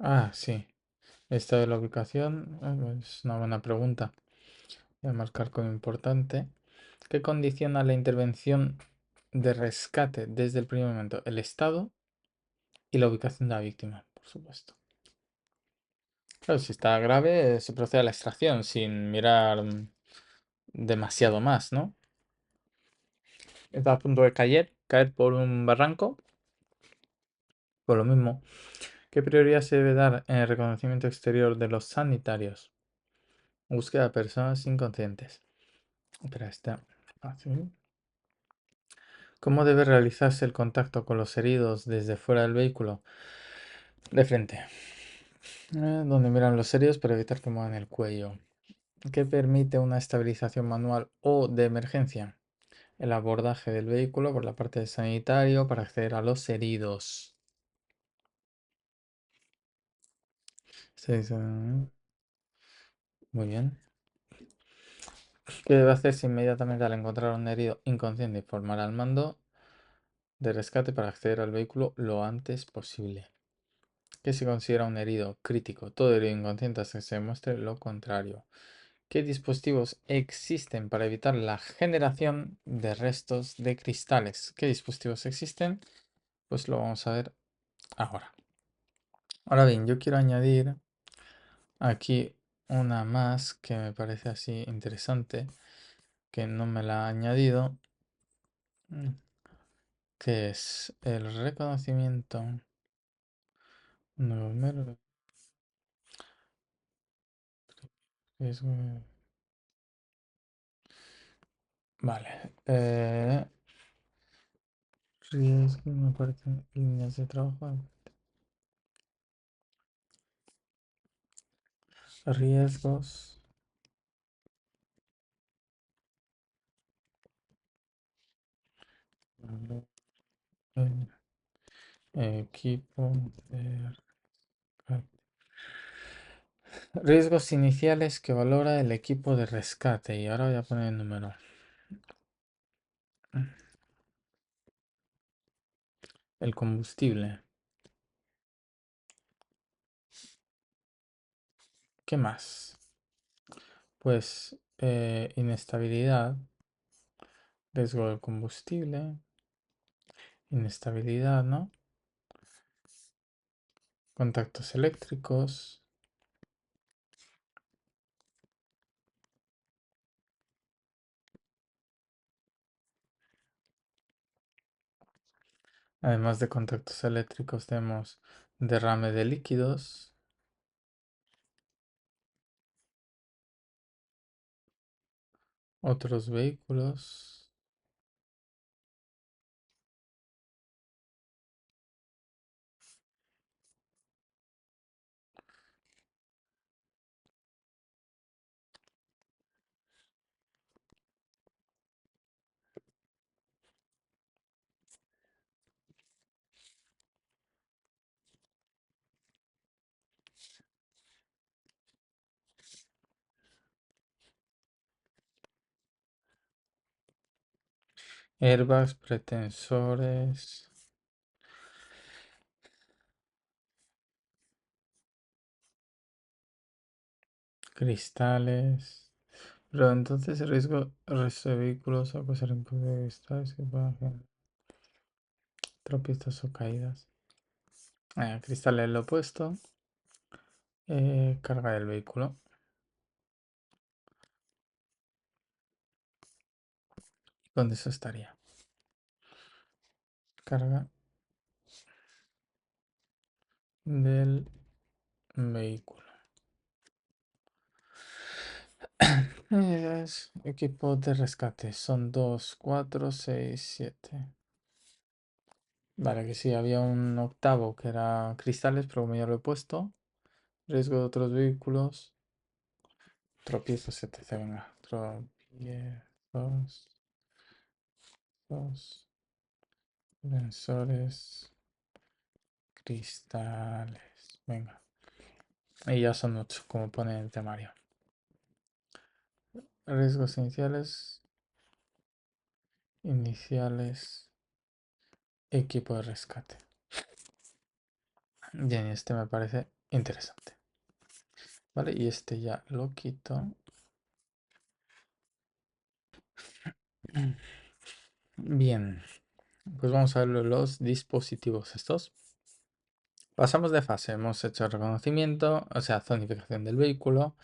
Ah, sí. Esta de la ubicación es una buena pregunta. Voy a marcar como importante. ¿Qué condiciona la intervención de rescate desde el primer momento? El estado y la ubicación de la víctima, por supuesto. Claro, si está grave, se procede a la extracción sin mirar demasiado más, ¿no? Está a punto de caer por un barranco. Por lo mismo, ¿qué prioridad se debe dar en el reconocimiento exterior de los sanitarios? Búsqueda de personas inconscientes. Espera, está fácil. ¿Cómo debe realizarse el contacto con los heridos desde fuera del vehículo? De frente. Donde miran los heridos para evitar que muevan el cuello. ¿Qué permite una estabilización manual o de emergencia? El abordaje del vehículo por la parte del sanitario para acceder a los heridos. Muy bien. ¿Qué debe hacerse inmediatamente al encontrar un herido inconsciente? Informar al mando de rescate para acceder al vehículo lo antes posible. ¿Qué se considera un herido crítico? Todo herido inconsciente hasta que se demuestre lo contrario. ¿Qué dispositivos existen para evitar la generación de restos de cristales? ¿Qué dispositivos existen? Pues lo vamos a ver ahora. Ahora bien, yo quiero añadir aquí una más que me parece así interesante, que no me la ha añadido, que es el reconocimiento número. Vale. Riesgos, me parecen líneas de trabajo. Riesgos Equipo de rescate. Riesgos iniciales que valora el equipo de rescate. Y ahora voy a poner el número. El combustible. ¿Qué más? Pues inestabilidad, riesgo del combustible, inestabilidad, ¿no? Contactos eléctricos, además de contactos eléctricos tenemos derrame de líquidos, otros vehículos, airbags, pretensores, cristales. Pero entonces el resto de vehículos o ser imprevistas que puedan generar tropiezos o caídas. Cristales lo opuesto. Carga del vehículo. ¿Dónde eso estaría? Carga del vehículo. Equipo de rescate. Son 2, 4, 6, 7. Vale, que sí, había un octavo que era cristales, pero como ya lo he puesto. Riesgo de otros vehículos. Tropiezos, etc. Venga. Tropiezos. Dos. Sensores. Cristales. Venga. Y ya son 8, como pone en el temario. Riesgos iniciales. Iniciales. Equipo de rescate. Bien, este me parece interesante. Vale, y este ya lo quito. Bien, pues vamos a ver los dispositivos estos. Pasamos de fase, hemos hecho reconocimiento, o sea, zonificación del vehículo,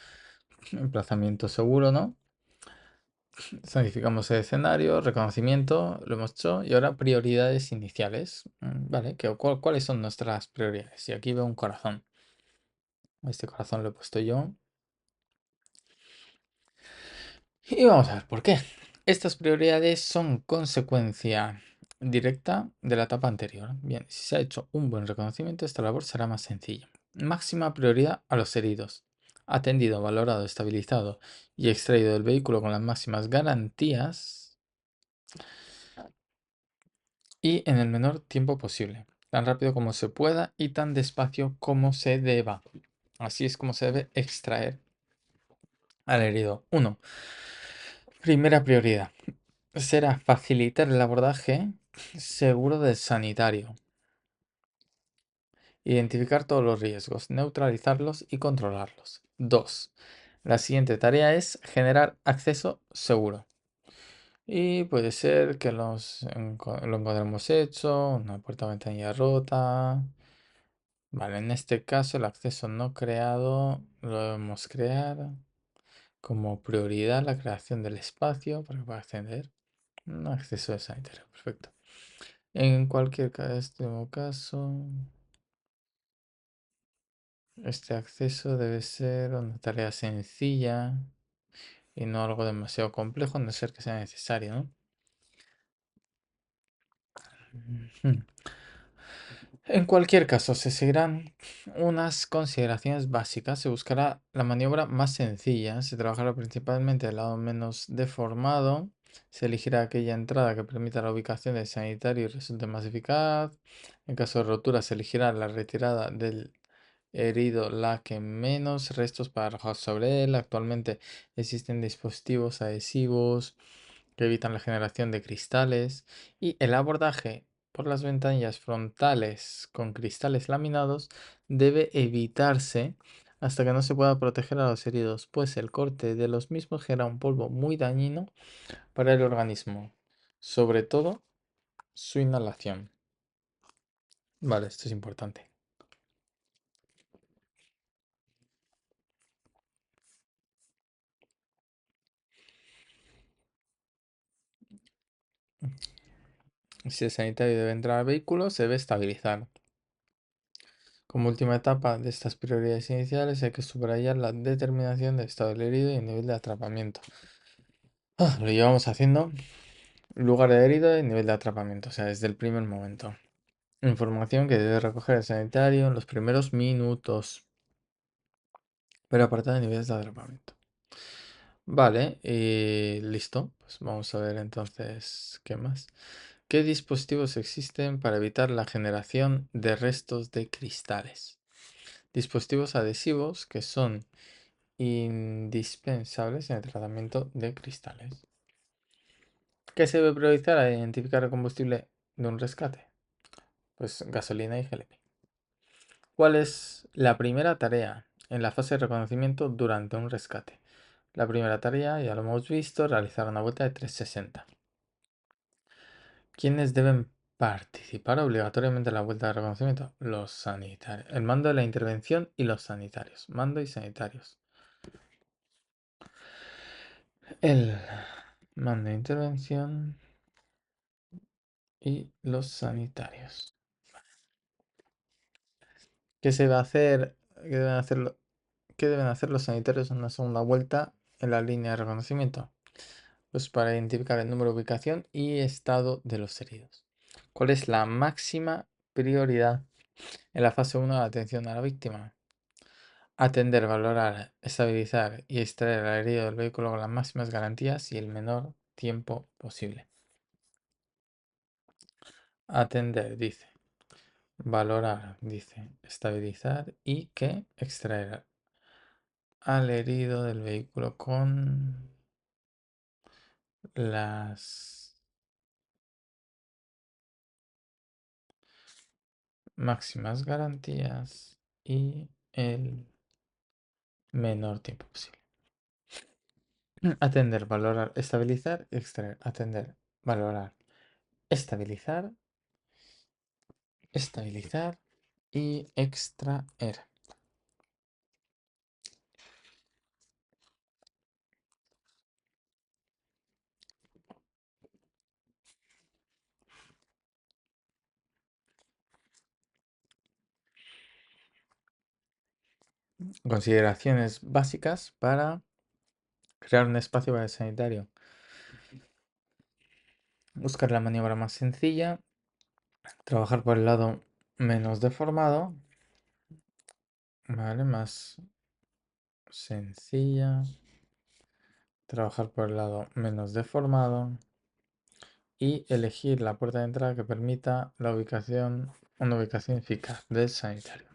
emplazamiento seguro, ¿no? Zonificamos el escenario, reconocimiento, lo hemos hecho, y ahora prioridades iniciales. Vale, ¿cuáles son nuestras prioridades? Y aquí veo un corazón. Este corazón lo he puesto yo. Y vamos a ver por qué. Estas prioridades son consecuencia directa de la etapa anterior. Bien, si se ha hecho un buen reconocimiento, esta labor será más sencilla. Máxima prioridad a los heridos. Atendido, valorado, estabilizado y extraído del vehículo con las máximas garantías y en el menor tiempo posible. Tan rápido como se pueda y tan despacio como se deba. Así es como se debe extraer al herido. 1. Primera prioridad será facilitar el abordaje seguro del sanitario, identificar todos los riesgos, neutralizarlos y controlarlos. 2. La siguiente tarea es generar acceso seguro. Y puede ser que lo encontremos hecho, una puerta o ventanilla rota. Vale, en este caso el acceso no creado lo debemos crear como prioridad la creación del espacio para que pueda acceder. Un acceso de sanitario, perfecto. En cualquier caso, este acceso debe ser una tarea sencilla y no algo demasiado complejo, a no ser que sea necesario, ¿no? Ujú. En cualquier caso, se seguirán unas consideraciones básicas. Se buscará la maniobra más sencilla. Se trabajará principalmente del lado menos deformado Se elegirá aquella entrada que permita la ubicación del sanitario y resulte más eficaz. En caso de rotura, se elegirá la retirada del herido, la que menos restos para arrojar sobre él. Actualmente existen dispositivos adhesivos que evitan la generación de cristales y el abordaje por las ventanillas frontales con cristales laminados debe evitarse hasta que no se pueda proteger a los heridos, pues el corte de los mismos genera un polvo muy dañino para el organismo, sobre todo su inhalación. Vale, esto es importante. Si el sanitario debe entrar al vehículo, se debe estabilizar. Como última etapa de estas prioridades iniciales hay que subrayar la determinación del estado del herido y el nivel de atrapamiento. Lo llevamos haciendo. Lugar de herida y nivel de atrapamiento, o sea, desde el primer momento. Información que debe recoger el sanitario en los primeros minutos, pero apartada de niveles de atrapamiento. Vale, y listo. Pues vamos a ver entonces qué más. ¿Qué dispositivos existen para evitar la generación de restos de cristales? Dispositivos adhesivos que son indispensables en el tratamiento de cristales. ¿Qué se debe priorizar al identificar el combustible de un rescate? Pues gasolina y GLP. ¿Cuál es la primera tarea en la fase de reconocimiento durante un rescate? La primera tarea, ya lo hemos visto, realizar una vuelta de 360. ¿Quiénes deben participar obligatoriamente en la vuelta de reconocimiento? Los sanitarios. El mando de la intervención y los sanitarios. Mando y sanitarios. El mando de intervención y los sanitarios. ¿Qué se va a hacer? ¿Qué deben hacer los sanitarios en una segunda vuelta en la línea de reconocimiento? Pues para identificar el número de ubicación y estado de los heridos. ¿Cuál es la máxima prioridad en la fase 1 de atención a la víctima? Atender, valorar, estabilizar y extraer al herido del vehículo con las máximas garantías y el menor tiempo posible. Atender, dice. Valorar, dice. Estabilizar y que extraer al herido del vehículo con las máximas garantías y el menor tiempo posible. Atender, valorar, estabilizar, extraer. Atender, valorar, estabilizar, estabilizar y extraer. Consideraciones básicas para crear un espacio para el sanitario. Buscar la maniobra más sencilla. Trabajar por el lado menos deformado. Vale, más sencilla. Trabajar por el lado menos deformado. Y elegir la puerta de entrada que permita una ubicación eficaz del sanitario.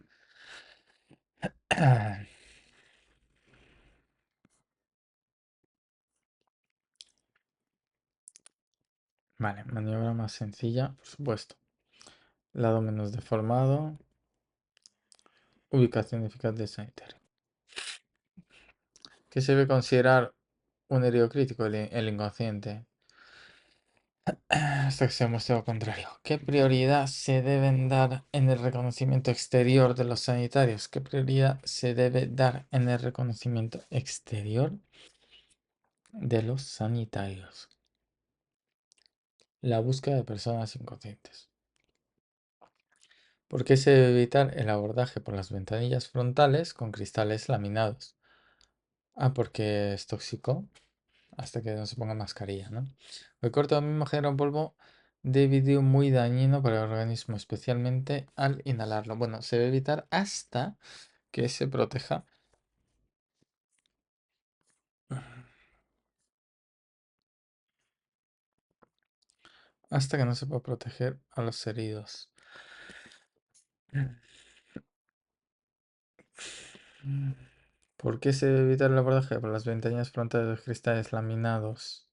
Vale, maniobra más sencilla, por supuesto. Lado menos deformado. Ubicación eficaz del sanitario. ¿Qué se debe considerar un herido crítico? El inconsciente. Hasta que se muestre lo contrario. ¿Qué prioridad se deben dar en el reconocimiento exterior de los sanitarios? ¿Qué prioridad se debe dar en el reconocimiento exterior de los sanitarios? La búsqueda de personas inconscientes. ¿Por qué se debe evitar el abordaje por las ventanillas frontales con cristales laminados? Porque es tóxico hasta que no se ponga mascarilla, ¿no? El corte del mismo genera un polvo de vidrio muy dañino para el organismo, especialmente al inhalarlo. Bueno, se debe evitar hasta que se proteja. hasta que no se pueda proteger a los heridos. ¿Por qué se debe evitar el abordaje por las ventanillas frontales de cristales laminados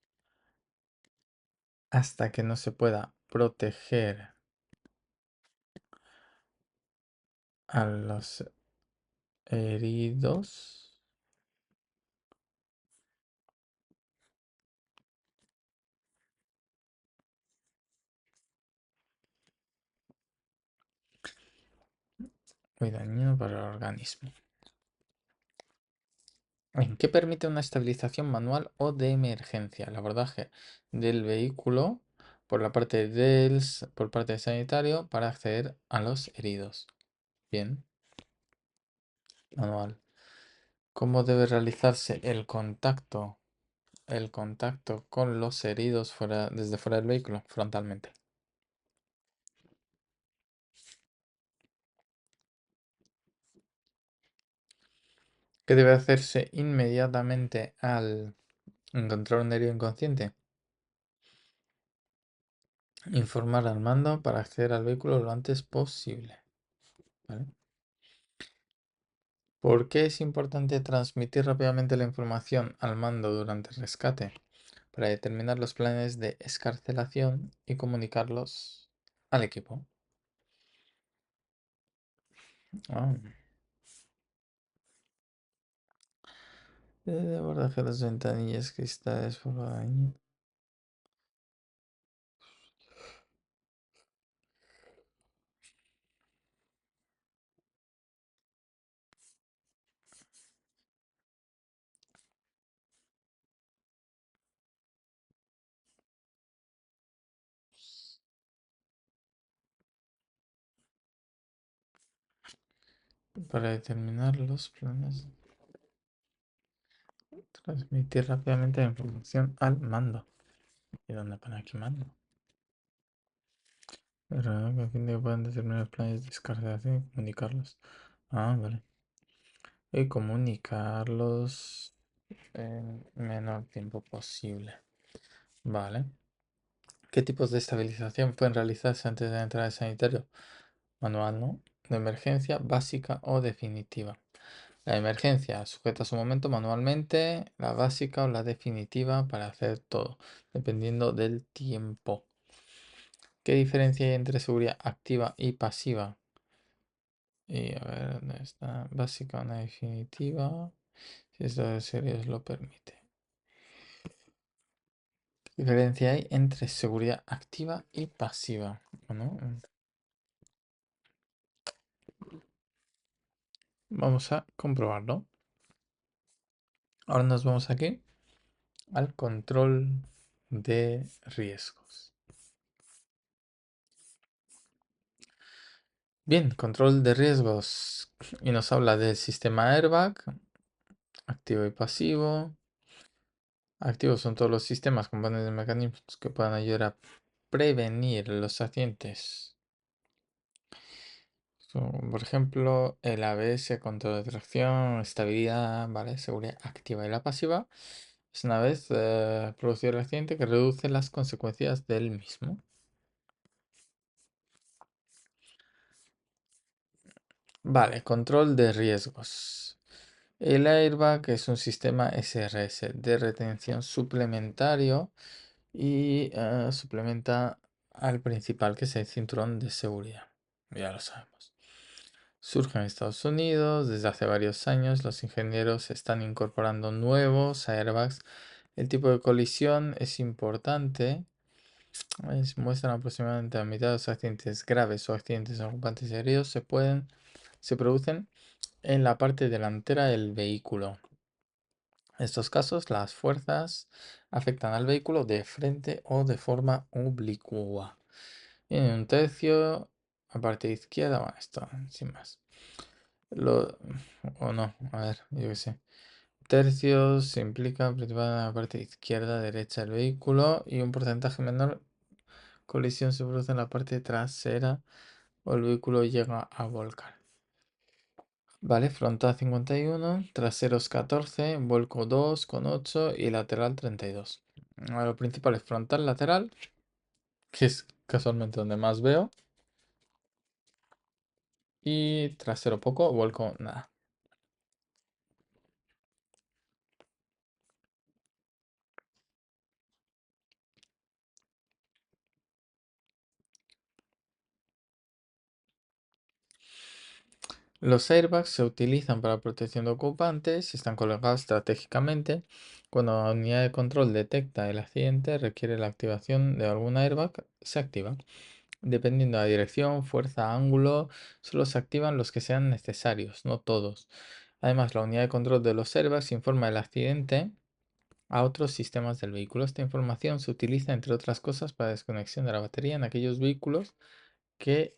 hasta que no se pueda proteger a los heridos? Muy dañino para el organismo. ¿En qué permite una estabilización manual o de emergencia? El abordaje del vehículo por la parte por parte del sanitario para acceder a los heridos. Bien, manual. ¿Cómo debe realizarse el contacto? El contacto con los heridos desde fuera del vehículo, frontalmente. ¿Qué debe hacerse inmediatamente al encontrar un herido inconsciente? Informar al mando para acceder al vehículo lo antes posible. ¿Vale? ¿Por qué es importante transmitir rápidamente la información al mando durante el rescate? Para determinar los planes de excarcelación y comunicarlos al equipo. Ah. Abordaje las ventanillas cristales por daño. Para determinar los planes. Transmitir rápidamente la información al mando. ¿Y dónde pone aquí mando? Pero con el fin de que puedan determinar los planes de descargación y comunicarlos. Ah, vale. Y comunicarlos en menor tiempo posible. Vale. ¿Qué tipos de estabilización pueden realizarse antes de entrar al sanitario? Manual, ¿no? De emergencia, básica o definitiva. La emergencia sujeta su momento manualmente, la básica o la definitiva para hacer todo, dependiendo del tiempo. ¿Qué diferencia hay entre seguridad activa y pasiva? Y a ver, ¿dónde está? Básica o una definitiva. Si esto de series lo permite. ¿Qué diferencia hay entre seguridad activa y pasiva? Bueno, vamos a comprobarlo. Ahora nos vamos aquí al control de riesgos. Bien, control de riesgos. Y nos habla del sistema airbag, activo y pasivo. Activos son todos los sistemas, componentes de mecanismos que puedan ayudar a prevenir los accidentes. Por ejemplo, el ABS, control de tracción, estabilidad, ¿vale? Seguridad activa y la pasiva. Es una vez producido el accidente que reduce las consecuencias del mismo. Vale, control de riesgos. El airbag es un sistema SRS de retención suplementario y suplementa al principal, que es el cinturón de seguridad. Ya lo sabemos. Surge en Estados Unidos desde hace varios años. Los ingenieros están incorporando nuevos airbags. El tipo de colisión es importante. Muestran aproximadamente la mitad de los accidentes graves o accidentes ocupantes y heridos se producen en la parte delantera del vehículo. En estos casos, las fuerzas afectan al vehículo de frente o de forma oblicua. En un tercio, a parte izquierda, bueno, esto, sin más. Lo, o no, a ver, yo qué sé. Tercios se implica principalmente en la parte izquierda, derecha del vehículo y un porcentaje menor colisión se produce en la parte trasera o el vehículo llega a volcar. Vale, frontal 51, traseros 14, vuelco 2 con 8 y lateral 32. Lo principal es frontal, lateral que es casualmente donde más veo. Y trasero poco, vuelco nada. Los airbags se utilizan para protección de ocupantes y están colocados estratégicamente. Cuando la unidad de control detecta el accidente, requiere la activación de algún airbag, se activa. Dependiendo de la dirección, fuerza, ángulo, solo se activan los que sean necesarios, no todos. Además, la unidad de control de los airbags informa del accidente a otros sistemas del vehículo. Esta información se utiliza, entre otras cosas, para desconexión de la batería en aquellos vehículos que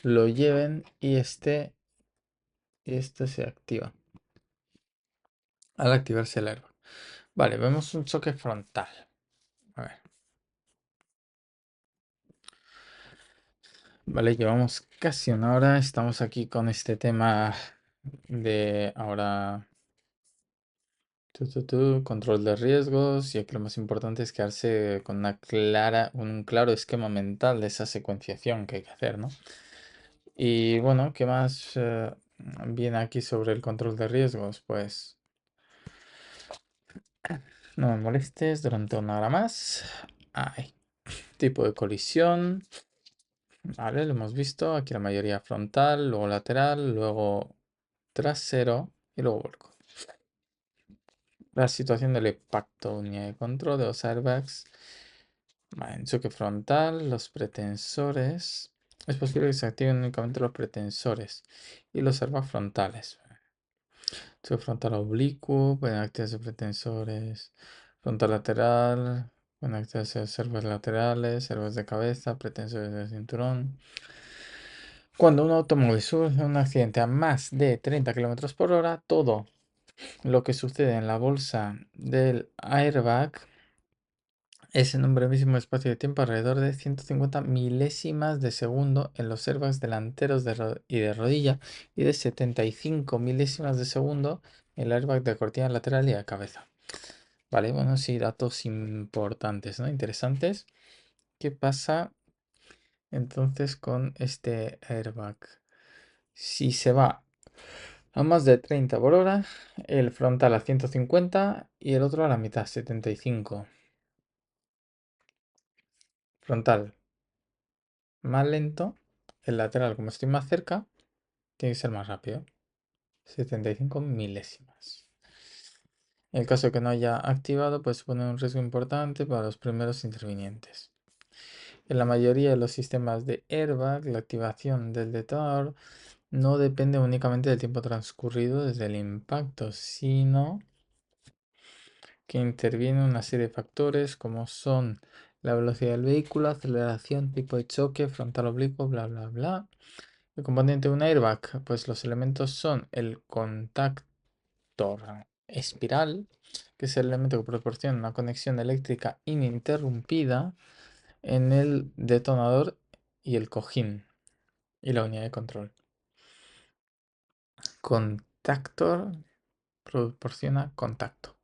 lo lleven y este se activa al activarse el airbag. Vale, vemos un choque frontal. A ver. Vale, llevamos casi una hora. Estamos aquí con este tema de ahora control de riesgos. Y aquí lo más importante es quedarse con un claro esquema mental de esa secuenciación que hay que hacer, ¿no? Y bueno, ¿qué más viene aquí sobre el control de riesgos? Pues no me molestes durante una hora más. Ay, tipo de colisión. Vale, lo hemos visto. Aquí la mayoría frontal, luego lateral, luego trasero y luego vuelco. La situación del impacto, unidad de control de los airbags. Vale, en choque frontal, los pretensores. Es posible que se activen únicamente los pretensores y los airbags frontales. Choque frontal oblicuo, pueden activarse pretensores. Frontal lateral, pueden activarse airbags laterales, airbags de cabeza, pretensores de cinturón. Cuando un automóvil sufre un accidente a más de 30 kilómetros por hora, todo lo que sucede en la bolsa del airbag es en un brevísimo espacio de tiempo alrededor de 150 milésimas de segundo en los airbags delanteros y de rodilla y de 75 milésimas de segundo en el airbag de cortina lateral y de cabeza. Vale, bueno, sí, datos importantes, ¿no? Interesantes. ¿Qué pasa entonces con este airbag? Si se va a más de 30 por hora, el frontal a 150 y el otro a la mitad, 75. Frontal más lento, el lateral, como estoy más cerca, tiene que ser más rápido, 75 milésimas. En el caso de que no haya activado, pues supone un riesgo importante para los primeros intervinientes. En la mayoría de los sistemas de airbag, la activación del detonador no depende únicamente del tiempo transcurrido desde el impacto, sino que interviene una serie de factores como son la velocidad del vehículo, aceleración, tipo de choque, frontal oblicuo, bla, bla, bla. El componente de un airbag, pues los elementos son el contactor espiral, que es el elemento que proporciona una conexión eléctrica ininterrumpida en el detonador y el cojín y la unidad de control. Contactor proporciona contacto.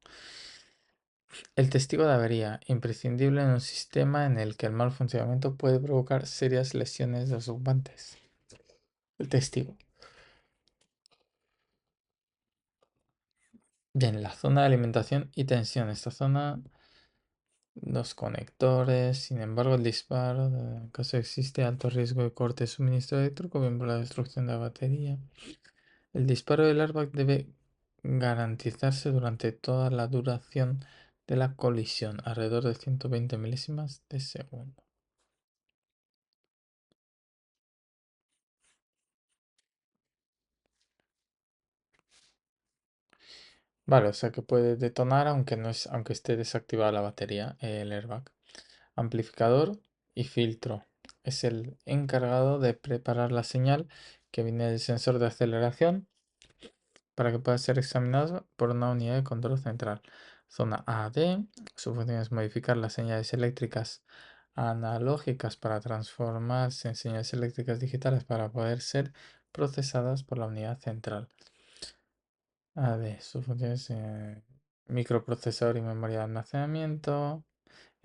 El testigo de avería, imprescindible en un sistema en el que el mal funcionamiento puede provocar serias lesiones de los ocupantes. El testigo. Bien, la zona de alimentación y tensión. Esta zona, los conectores, sin embargo, el disparo, en caso existe alto riesgo de corte de suministro eléctrico, bien por la destrucción de la batería. El disparo del airbag debe garantizarse durante toda la duración de la colisión, alrededor de 120 milésimas de segundo. Vale, o sea que puede detonar aunque no es, aunque esté desactivada la batería, el airbag. Amplificador y filtro. Es el encargado de preparar la señal que viene del sensor de aceleración para que pueda ser examinado por una unidad de control central. Zona AD. Su función es modificar las señales eléctricas analógicas para transformarse en señales eléctricas digitales para poder ser procesadas por la unidad central. AD. Su función es microprocesador y memoria de almacenamiento.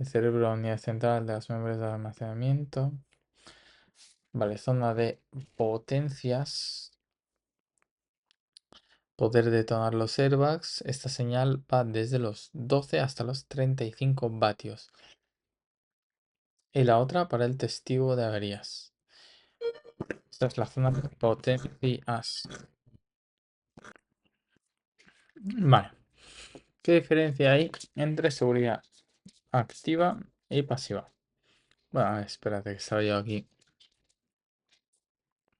El cerebro, unidad central de las memorias de almacenamiento. Vale, zona de potencias. Poder detonar los airbags. Esta señal va desde los 12 hasta los 35 vatios. Y la otra para el testigo de averías. Esta es la zona de potencias. Vale. ¿Qué diferencia hay entre seguridad activa y pasiva? Bueno, espérate que estaba yo aquí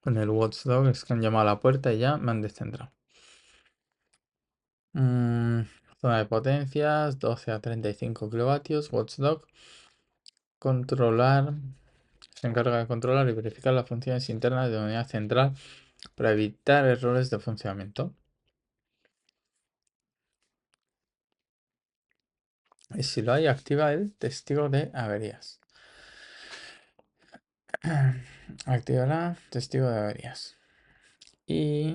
con el watchdog. Es que han llamado a la puerta y ya me han descentrado. Zona de potencias, 12 a 35 kilovatios. Watchdog. Controlar. Se encarga de controlar y verificar las funciones internas de la unidad central para evitar errores de funcionamiento. Y si lo hay, activa el testigo de averías. Activará testigo de averías. Y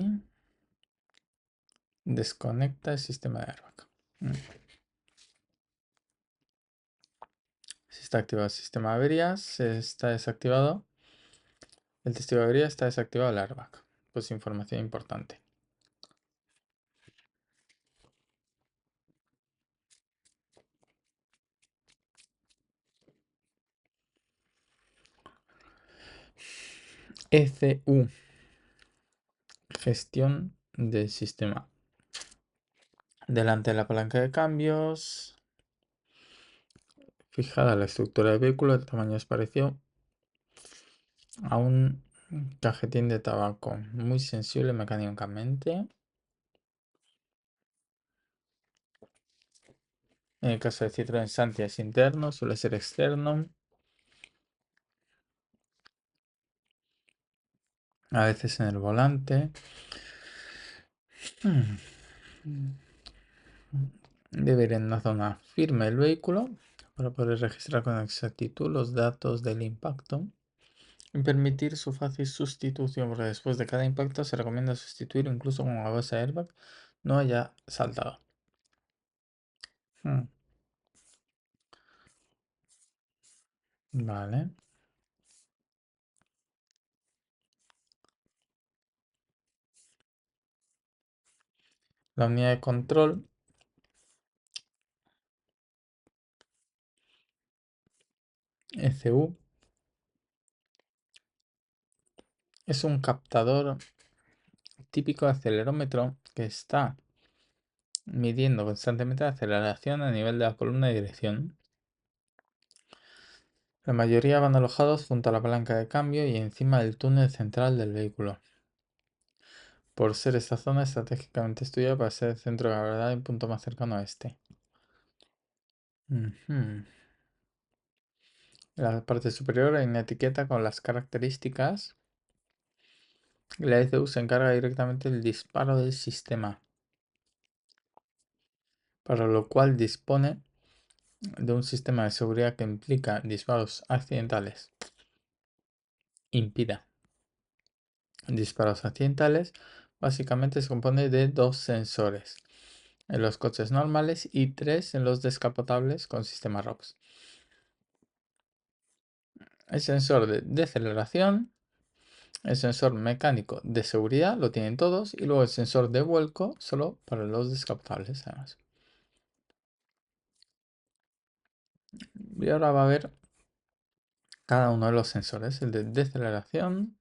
desconecta el sistema de airbag. Si está activado el sistema de averías, se está desactivado. El testigo de averías está desactivado el airbag. Pues información importante. ECU. Gestión del sistema. Delante de la palanca de cambios. Fijada la estructura del vehículo, el tamaño es parecido a un cajetín de tabaco. Muy sensible mecánicamente. En el caso de Citroën Santia es interno, suele ser externo. A veces en el volante. Debe ir en una zona firme el vehículo para poder registrar con exactitud los datos del impacto y permitir su fácil sustitución, porque después de cada impacto se recomienda sustituir incluso con la base airbag no haya saltado. Vale. La unidad de control ECU es un captador típico de acelerómetro que está midiendo constantemente la aceleración a nivel de la columna de dirección. La mayoría van alojados junto a la palanca de cambio y encima del túnel central del vehículo, por ser esta zona estratégicamente estudiada para ser el centro de gravedad y el punto más cercano a este. En la parte superior hay una etiqueta con las características. La ECU se encarga directamente del disparo del sistema, para lo cual dispone de un sistema de seguridad que implica disparos accidentales. Impida disparos accidentales. Básicamente se compone de 2 sensores en los coches normales y 3 en los descapotables con sistema ROX. El sensor de deceleración, el sensor mecánico de seguridad, lo tienen todos, y luego el sensor de vuelco solo para los descapotables además. Y ahora va a ver cada uno de los sensores, el de deceleración,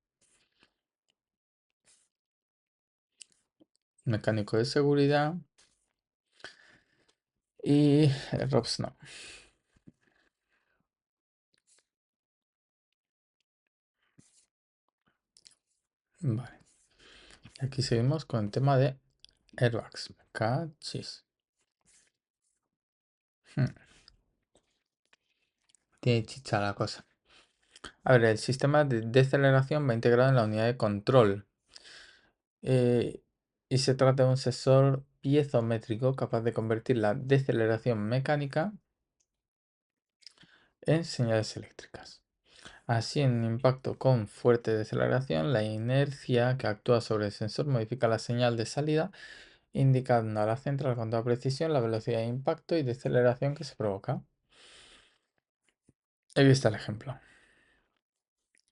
mecánico de seguridad y el ROX no. Vale. Aquí seguimos con el tema de airbags. Cachis. Tiene chicha la cosa. A ver, el sistema de deceleración va integrado en la unidad de control. Y se trata de un sensor piezométrico capaz de convertir la deceleración mecánica en señales eléctricas. Así, en un impacto con fuerte deceleración, la inercia que actúa sobre el sensor modifica la señal de salida, indicando a la central con toda precisión la velocidad de impacto y deceleración que se provoca. Ahí está el ejemplo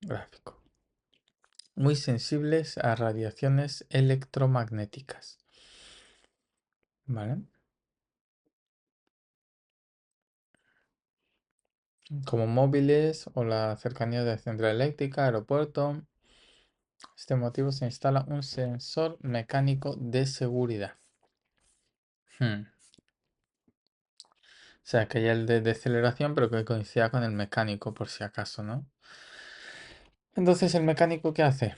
gráfico. Muy sensibles a radiaciones electromagnéticas. ¿Vale? Como móviles o la cercanía de central eléctrica, aeropuerto. Este motivo se instala un sensor mecánico de seguridad. Hmm. O sea, que haya el de deceleración, pero que coincida con el mecánico, por si acaso, ¿no? Entonces, ¿el mecánico qué hace?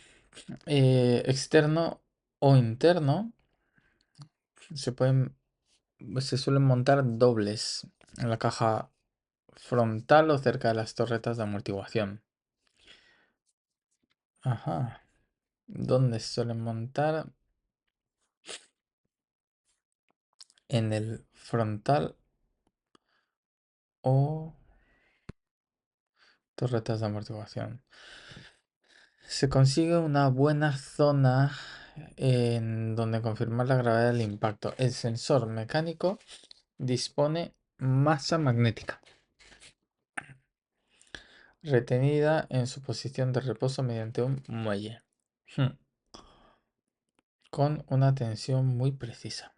Externo o interno, se pueden, se suelen montar dobles en la caja frontal o cerca de las torretas de amortiguación. Ajá. ¿Dónde se suelen montar? En el frontal o torretas de amortiguación. Se consigue una buena zona en donde confirmar la gravedad del impacto. El sensor mecánico dispone masa magnética retenida en su posición de reposo mediante un muelle con una tensión muy precisa.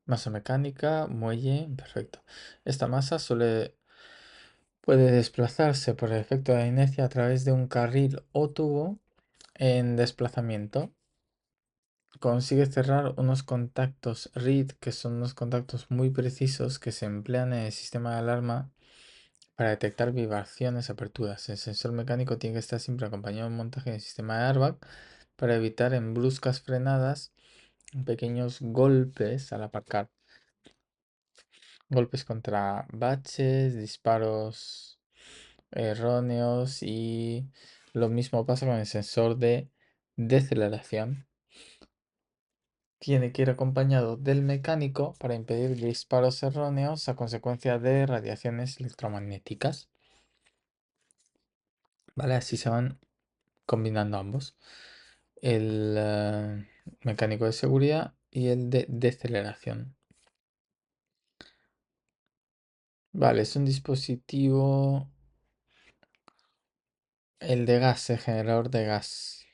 Masa mecánica, muelle, perfecto. Esta masa puede desplazarse por el efecto de la inercia a través de un carril o tubo en desplazamiento. Consigue cerrar unos contactos RID, que son unos contactos muy precisos que se emplean en el sistema de alarma para detectar vibraciones, aperturas. El sensor mecánico tiene que estar siempre acompañado de un montaje del sistema de airbag para evitar en bruscas frenadas pequeños golpes al aparcar. Golpes contra baches, disparos erróneos y lo mismo pasa con el sensor de deceleración. Tiene que ir acompañado del mecánico para impedir disparos erróneos a consecuencia de radiaciones electromagnéticas. ¿Vale? Así se van combinando ambos. El mecánico de seguridad y el de deceleración. Vale, es un dispositivo, el de gas, el generador de gas.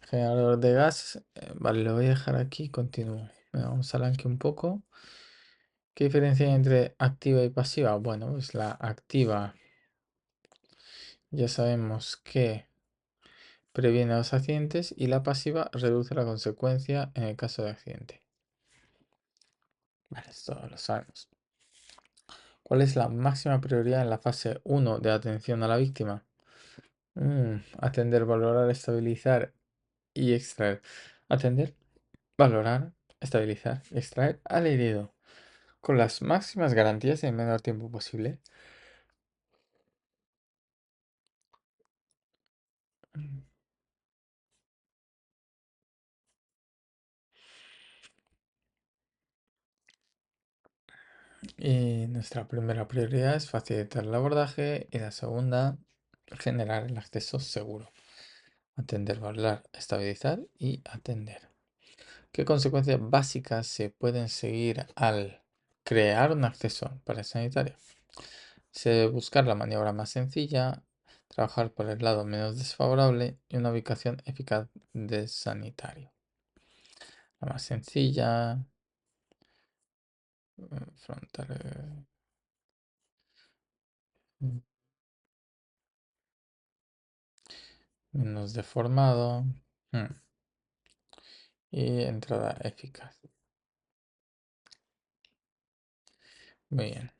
Generador de gas, vale, lo voy a dejar aquí, continúo. Vamos a arranque un poco. ¿Qué diferencia hay entre activa y pasiva? Bueno, pues la activa ya sabemos que previene los accidentes y la pasiva reduce la consecuencia en el caso de accidente. Vale, esto lo sabemos. ¿Cuál es la máxima prioridad en la fase 1 de atención a la víctima? Atender, valorar, estabilizar y extraer. Atender, valorar, estabilizar y extraer al herido con las máximas garantías en el menor tiempo posible. Y nuestra primera prioridad es facilitar el abordaje y la segunda, generar el acceso seguro. Atender, valorar, estabilizar y atender. ¿Qué consecuencias básicas se pueden seguir al crear un acceso para el sanitario? Se debe buscar la maniobra más sencilla, trabajar por el lado menos desfavorable y una ubicación eficaz del sanitario. La más sencilla, frontal, menos deformado y entrada eficaz. Muy bien.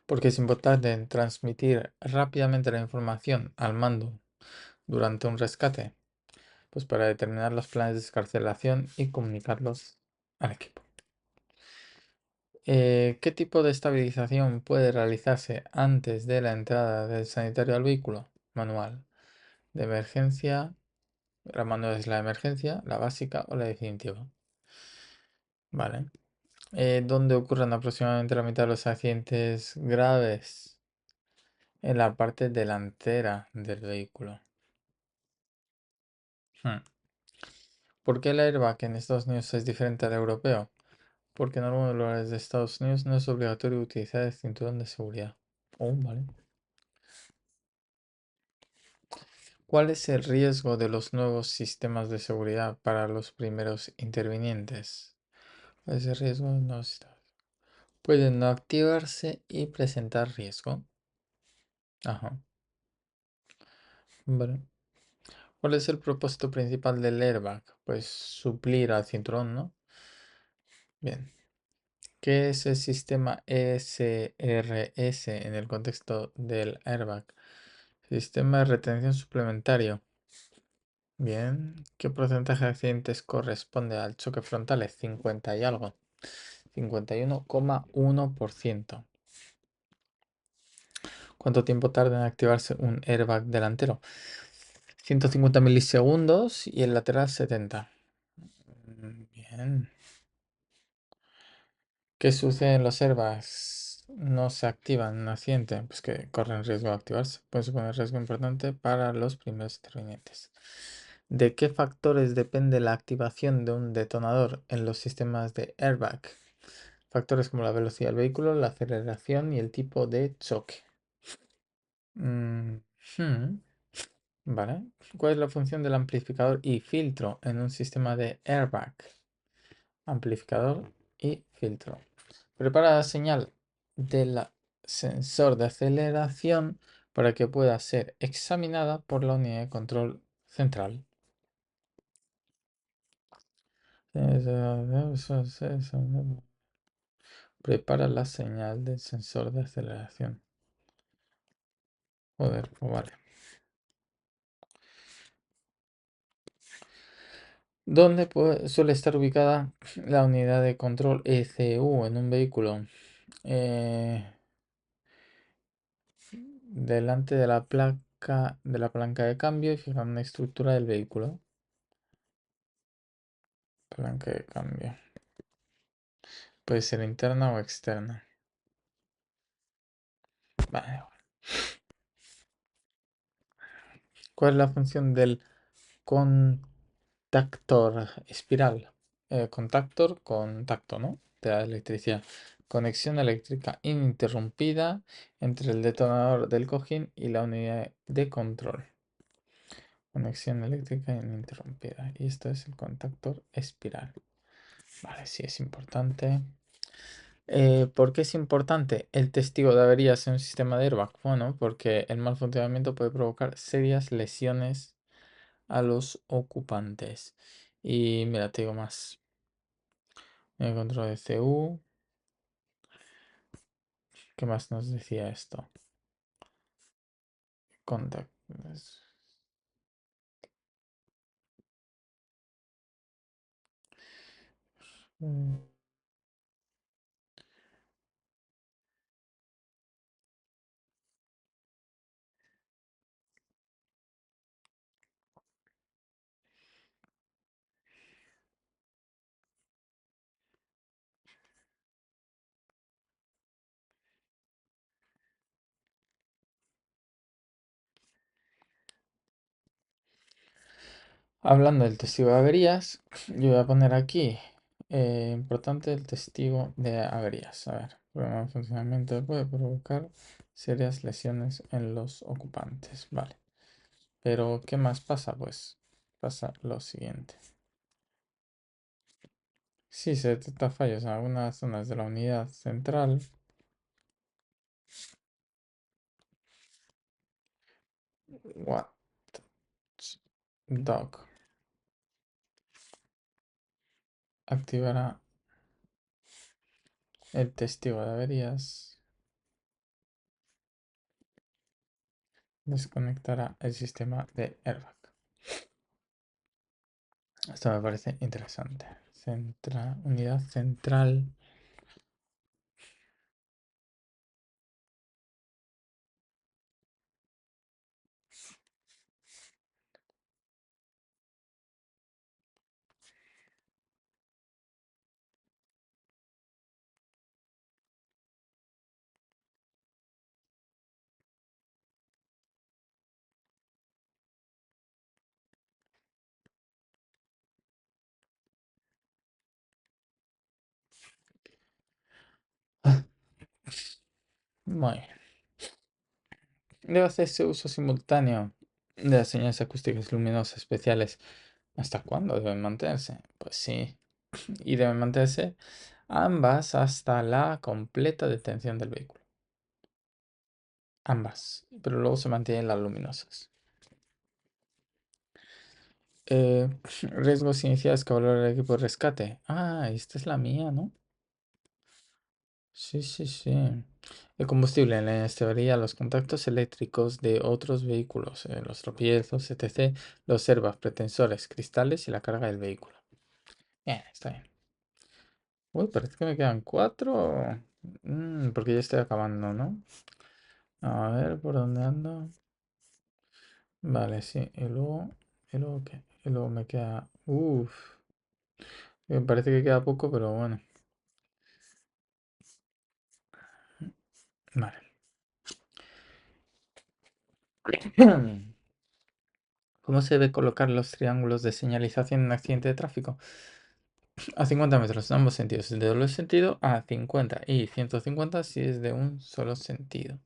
Porque es importante transmitir rápidamente la información al mando durante un rescate, pues para determinar los planes de escarcelación y comunicarlos al equipo. ¿Qué tipo de estabilización puede realizarse antes de la entrada del sanitario al vehículo? Manual. De emergencia. La manual es la de emergencia, la básica o la definitiva. Vale. ¿Dónde ocurren aproximadamente la mitad de los accidentes graves? En la parte delantera del vehículo. Hmm. ¿Por qué el airbag en Estados Unidos es diferente al europeo? porque en algunos lugares de Estados Unidos no es obligatorio utilizar el cinturón de seguridad. Oh, vale. ¿Cuál es el riesgo de los nuevos sistemas de seguridad para los primeros intervinientes? ¿Cuál es el riesgo de no estar? Pueden no activarse y presentar riesgo. Ajá. Vale. ¿Cuál es el propósito principal del airbag? Pues suplir al cinturón, ¿no? Bien. ¿Qué es el sistema ESRS en el contexto del airbag? Sistema de retención suplementario. Bien. ¿Qué porcentaje de accidentes corresponde al choque frontal? Es 50 y algo. 51,1%. ¿Cuánto tiempo tarda en activarse un airbag delantero? 150 milisegundos y el lateral 70. Bien. ¿Qué sucede en los airbags? No se activan en un accidente, pues que corren riesgo de activarse. Puede suponer riesgo importante para los primeros intervinientes. ¿De qué factores depende la activación de un detonador en los sistemas de airbag? Factores como la velocidad del vehículo, la aceleración y el tipo de choque. Mm, hmm, Vale. ¿Cuál es la función del amplificador y filtro en un sistema de airbag? Amplificador y filtro. Prepara la señal del sensor de aceleración para que pueda ser examinada por la unidad de control central. Prepara la señal del sensor de aceleración. Joder, pues vale. ¿Dónde suele estar ubicada la unidad de control ECU en un vehículo? Eh, Delante de la placa de la palanca de cambio y fijando una estructura del vehículo. Palanca de cambio. Puede ser interna o externa. Vale. ¿Cuál es la función del contactor espiral? Contactor, contacto, ¿no? De la electricidad. Conexión eléctrica ininterrumpida entre el detonador del cojín y la unidad de control. Conexión eléctrica ininterrumpida. Y esto es el contactor espiral. Vale, sí es importante. ¿Por qué es importante el testigo de averías en un sistema de airbag? Bueno, porque el mal funcionamiento puede provocar serias lesiones a los ocupantes. Y mira, te digo más. El control de CU. ¿Qué más nos decía esto? Contact. Mm, Hablando del testigo de averías, yo voy a poner aquí. Importante el testigo de averías. A ver, problema de funcionamiento puede provocar serias lesiones en los ocupantes. Vale. Pero, ¿qué más pasa? Pues pasa lo siguiente. Si se detecta fallos en algunas zonas de la unidad central, Watchdog activará el testigo de averías, desconectará el sistema de airbag. Esto me parece interesante. Unidad central. Muy bien. Debe hacerse uso simultáneo de las señales acústicas luminosas especiales. ¿Hasta cuándo deben mantenerse? Pues sí. Y deben mantenerse ambas hasta la completa detención del vehículo. Ambas. Pero luego se mantienen las luminosas. Eh, riesgos iniciales que valora el equipo de rescate. Ah, esta es la mía, ¿no? Sí, sí, sí. El combustible, la inestabilidad, los contactos eléctricos de otros vehículos, los tropiezos, etc., los servas, pretensores, cristales y la carga del vehículo. Bien, está bien. Uy, parece que me quedan cuatro. Porque ya estoy acabando, ¿no? A ver, ¿por dónde ando? Vale, sí. ¿Y luego qué? Y luego me queda... Uf. Me parece que queda poco, pero bueno. Vale. ¿Cómo se debe colocar los triángulos de señalización en un accidente de tráfico? A 50 metros en ambos sentidos. De doble sentido a 50 y 150 si es de un solo sentido.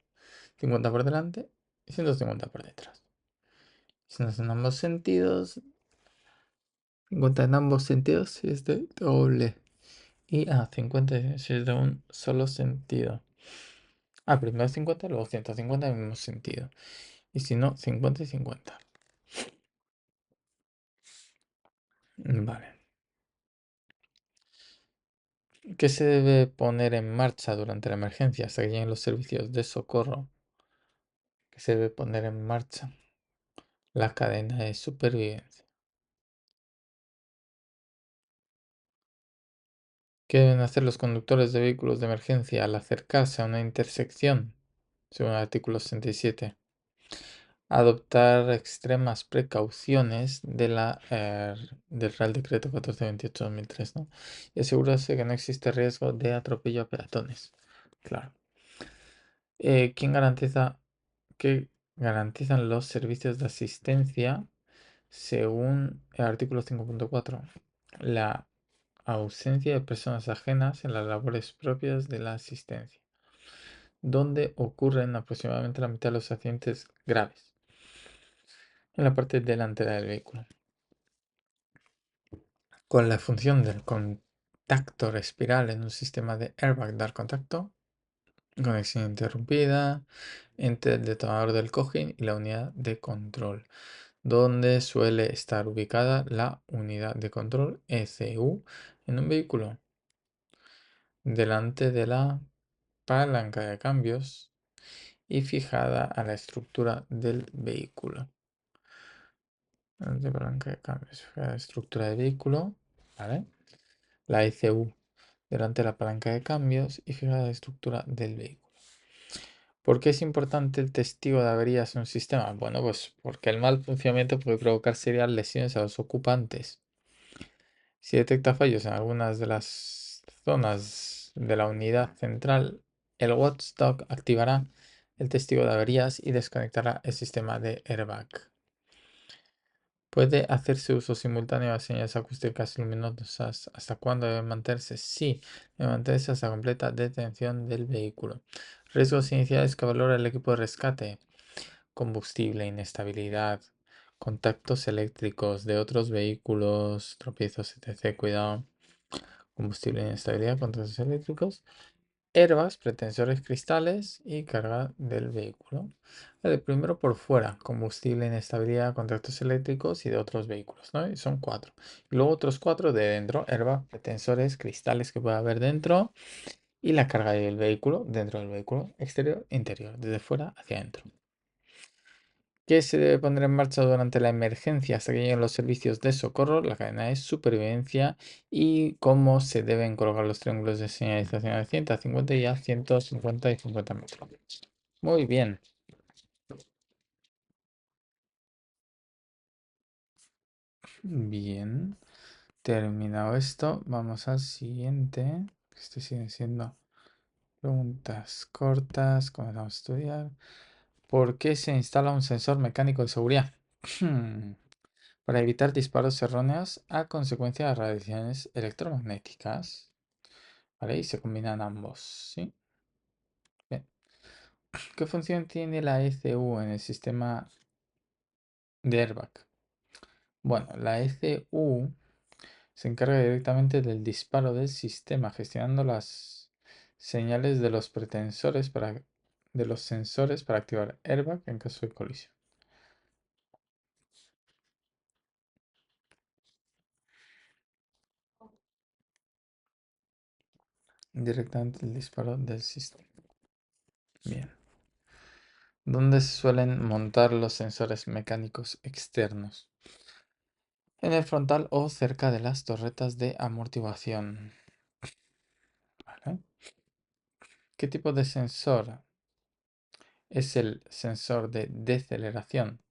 50 por delante y 150 por detrás. Si no es en ambos sentidos, 50 en ambos sentidos si es de doble. Y a 50 si es de un solo sentido. Primero 50, luego 150 en el mismo sentido. Y si no, 50 y 50. Vale. ¿Qué se debe poner en marcha durante la emergencia hasta que lleguen los servicios de socorro? ¿Qué se debe poner en marcha? La cadena de supervivencia. ¿Qué deben hacer los conductores de vehículos de emergencia al acercarse a una intersección? Según el artículo 67. Adoptar extremas precauciones del Real Decreto 1428/2003, ¿no? Y asegurarse que no existe riesgo de atropello a peatones. Claro. ¿Quién garantiza que garantizan los servicios de asistencia según el artículo 5.4? La ausencia de personas ajenas en las labores propias de la asistencia, donde ocurren aproximadamente la mitad de los accidentes graves, en la parte delantera del vehículo. Con la función del contacto respiral en un sistema de airbag dar contacto, conexión interrumpida entre el detonador del cojín y la unidad de control, donde suele estar ubicada la unidad de control ECU en un vehículo, delante de la palanca de cambios y fijada a la estructura del vehículo. Delante de palanca de cambios, fijada a la estructura del vehículo, ¿vale? La ECU, delante de la palanca de cambios y fijada a la estructura del vehículo. ¿Por qué es importante el testigo de averías en un sistema? Bueno, pues porque el mal funcionamiento puede provocar serias lesiones a los ocupantes. Si detecta fallos en algunas de las zonas de la unidad central, el watchdog activará el testigo de averías y desconectará el sistema de airbag. ¿Puede hacerse uso simultáneo de señales acústicas luminosas? ¿Hasta cuándo deben mantenerse? Sí, deben mantenerse hasta completa detención del vehículo. Riesgos iniciales que valora el equipo de rescate: combustible, inestabilidad, contactos eléctricos de otros vehículos, tropiezos, etc. Cuidado. Combustible, inestabilidad, contactos eléctricos, airbags, pretensores cristales y carga del vehículo. Vale, primero por fuera: combustible, inestabilidad, contactos eléctricos y de otros vehículos, ¿no? Y son cuatro. Y luego otros cuatro de dentro: airbags, pretensores, cristales que puede haber dentro y la carga del vehículo dentro del vehículo, exterior, interior, desde fuera hacia adentro. ¿Qué se debe poner en marcha durante la emergencia hasta que lleguen los servicios de socorro? La cadena de supervivencia. Y cómo se deben colocar los triángulos de señalización a 100, a 50 y a 150 y 50 metros. Muy bien. Bien. Terminado esto, vamos al siguiente. Esto siguen siendo preguntas cortas. Comenzamos a estudiar. ¿Por qué se instala un sensor mecánico de seguridad? Para evitar disparos erróneos a consecuencia de radiaciones electromagnéticas. ¿Vale? Y se combinan ambos, ¿sí? Bien. ¿Qué función tiene la ECU en el sistema de airbag? Bueno, la ECU se encarga directamente del disparo del sistema, gestionando las señales de los de los sensores para activar airbag en caso de colisión. Directamente el disparo del sistema. Bien. ¿Dónde se suelen montar los sensores mecánicos externos? En el frontal o cerca de las torretas de amortiguación. ¿Vale? ¿Qué tipo de sensor es el sensor de deceleración?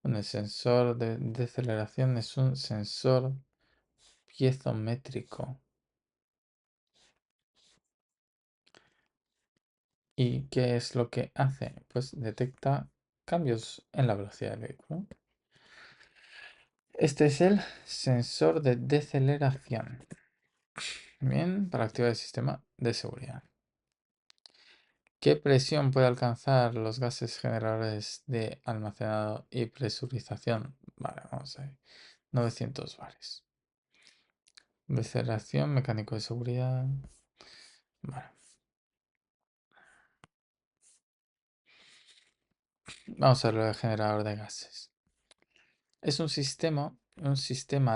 Bueno, el sensor de deceleración es un sensor piezométrico. ¿Y qué es lo que hace? Pues detecta cambios en la velocidad del vehículo. Este es el sensor de deceleración. Bien, para activar el sistema de seguridad. ¿Qué presión puede alcanzar los gases generadores de almacenado y presurización? Vale, vamos a ver. 900 bares. Deceleración, mecánico de seguridad. Vale. Vamos a ver el generador de gases. Es un sistema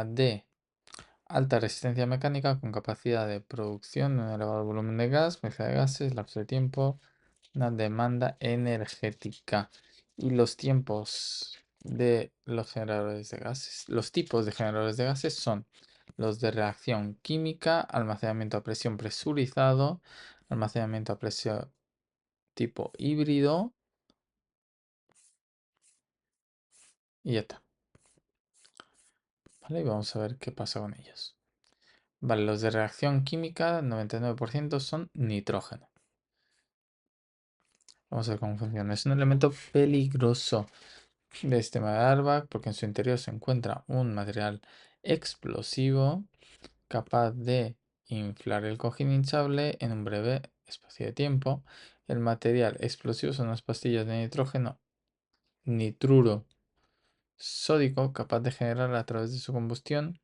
de alta resistencia mecánica con capacidad de producción de un elevado volumen de gas, mezcla de gases, lapso de tiempo, una demanda energética. Y los tiempos de los generadores de gases, los tipos de generadores de gases son los de reacción química, almacenamiento a presión presurizado, almacenamiento a presión tipo híbrido y ya está. ¿Vale? Y vamos a ver qué pasa con ellos. Vale, los de reacción química, 99% son nitrógeno. Vamos a ver cómo funciona. Es un elemento peligroso de sistema de airbag porque en su interior se encuentra un material explosivo capaz de inflar el cojín hinchable en un breve espacio de tiempo. El material explosivo son unas pastillas de nitrógeno nitruro sódico capaz de generar a través de su combustión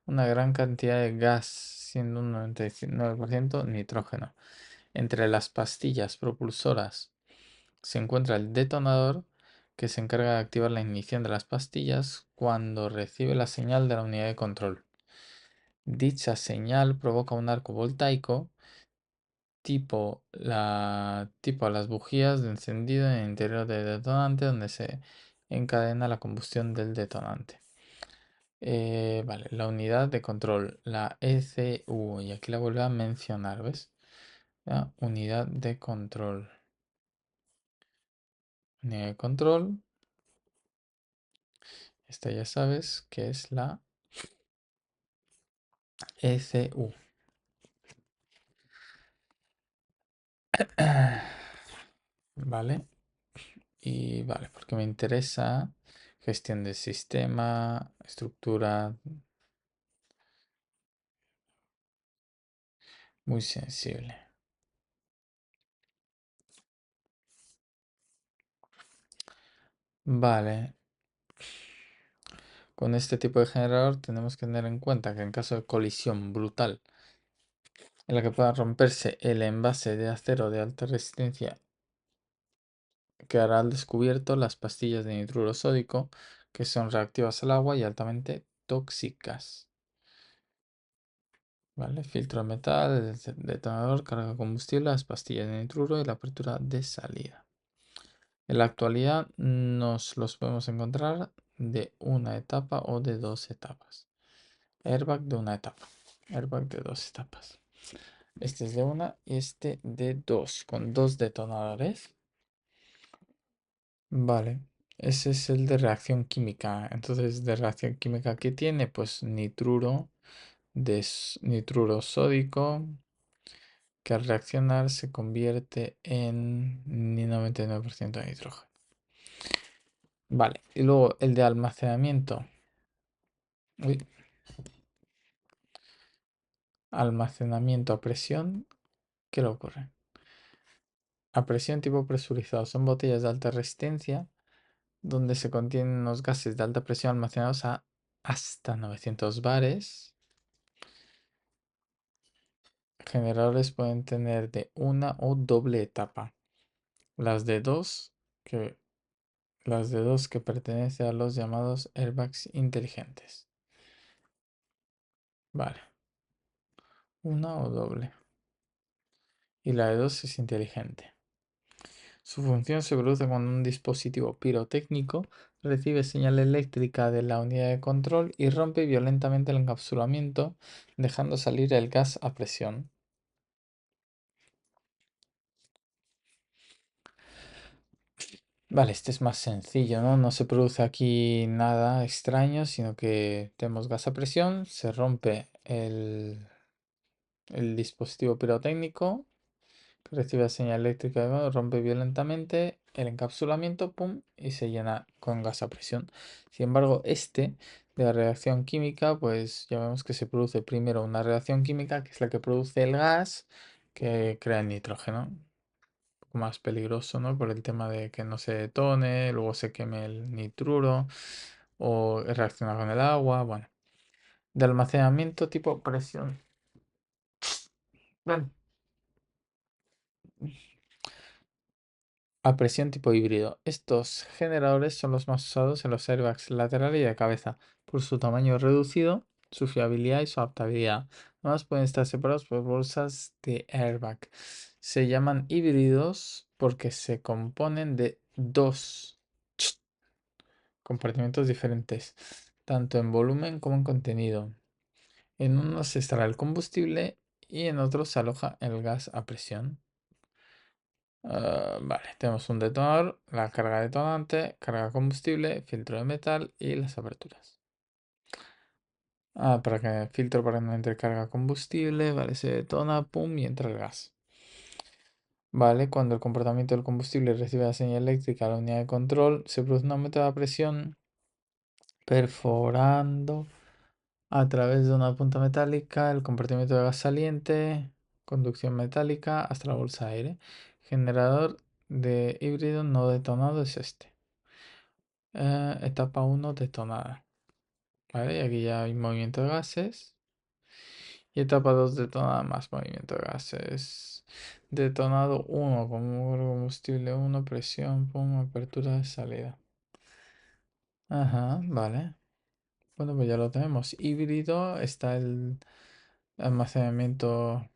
una gran cantidad de gas, siendo un 99% nitrógeno. Entre las pastillas propulsoras se encuentra el detonador que se encarga de activar la ignición de las pastillas cuando recibe la señal de la unidad de control. Dicha señal provoca un arco voltaico tipo a las bujías de encendido en el interior del detonante donde se encadena la combustión del detonante. Vale, la unidad de control, la ECU, y aquí la vuelvo a mencionar, ¿ves? La unidad de control. Unidad de control, esta ya sabes que es la ECU. Vale, y vale, porque me interesa gestión del sistema, estructura, muy sensible. Vale, con este tipo de generador tenemos que tener en cuenta que en caso de colisión brutal en la que pueda romperse el envase de acero de alta resistencia, quedará al descubierto las pastillas de nitruro sódico que son reactivas al agua y altamente tóxicas. ¿Vale? Filtro de metal, el detonador, carga de combustible, las pastillas de nitruro y la apertura de salida. En la actualidad nos los podemos encontrar de una etapa o de dos etapas. Airbag de una etapa. Airbag de dos etapas. Este es de una y este de dos, con dos detonadores. Vale. Ese es el de reacción química. Entonces, de reacción química, ¿qué tiene? Pues nitruro sódico, que al reaccionar se convierte en 99% de nitrógeno. Vale. Y luego el de almacenamiento. Uy, almacenamiento a presión. ¿Qué le ocurre? a presión tipo presurizado. Son botellas de alta resistencia donde se contienen unos gases de alta presión almacenados a hasta 900 bares. Generadores pueden tener de una o doble etapa. Las de dos que, las de dos que pertenecen a los llamados airbags inteligentes. Vale, una o doble. Y la de dos es inteligente. Su función se produce cuando un dispositivo pirotécnico recibe señal eléctrica de la unidad de control y rompe violentamente el encapsulamiento, dejando salir el gas a presión. Vale, este es más sencillo, ¿no? No se produce aquí nada extraño, sino que tenemos gas a presión, se rompe el dispositivo pirotécnico, que recibe señal eléctrica, ¿no? Rompe violentamente el encapsulamiento, pum, y se llena con gas a presión. Sin embargo, este de la reacción química, pues ya vemos que se produce primero una reacción química, que es la que produce el gas que crea el nitrógeno. Poco más peligroso, ¿no? Por el tema de que no se detone, luego se queme el nitruro o reacciona con el agua, bueno. De almacenamiento tipo presión. Vale. A presión tipo híbrido. Estos generadores son los más usados en los airbags laterales y de cabeza, por su tamaño reducido, su fiabilidad y su adaptabilidad. Además pueden estar separados por bolsas de airbag. Se llaman híbridos porque se componen de dos compartimentos diferentes, tanto en volumen como en contenido. En uno se extrae el combustible y en otro se aloja el gas a presión. Vale, tenemos un detonador, la carga detonante, carga combustible, filtro de metal y las aperturas. Para que filtro para que no entre carga combustible, vale, se detona, pum, y entra el gas. Vale, cuando el comportamiento del combustible recibe la señal eléctrica a la unidad de control, se produce un aumento de la presión perforando a través de una punta metálica el compartimiento de gas saliente, conducción metálica hasta la bolsa de aire. Generador de híbrido no detonado es este. Etapa 1 detonada. ¿Vale? Y aquí ya hay movimiento de gases. Y etapa 2 detonada más movimiento de gases. Detonado 1 como combustible 1, presión, pum, apertura de salida. Ajá, vale. Bueno, pues ya lo tenemos. Híbrido está el almacenamiento,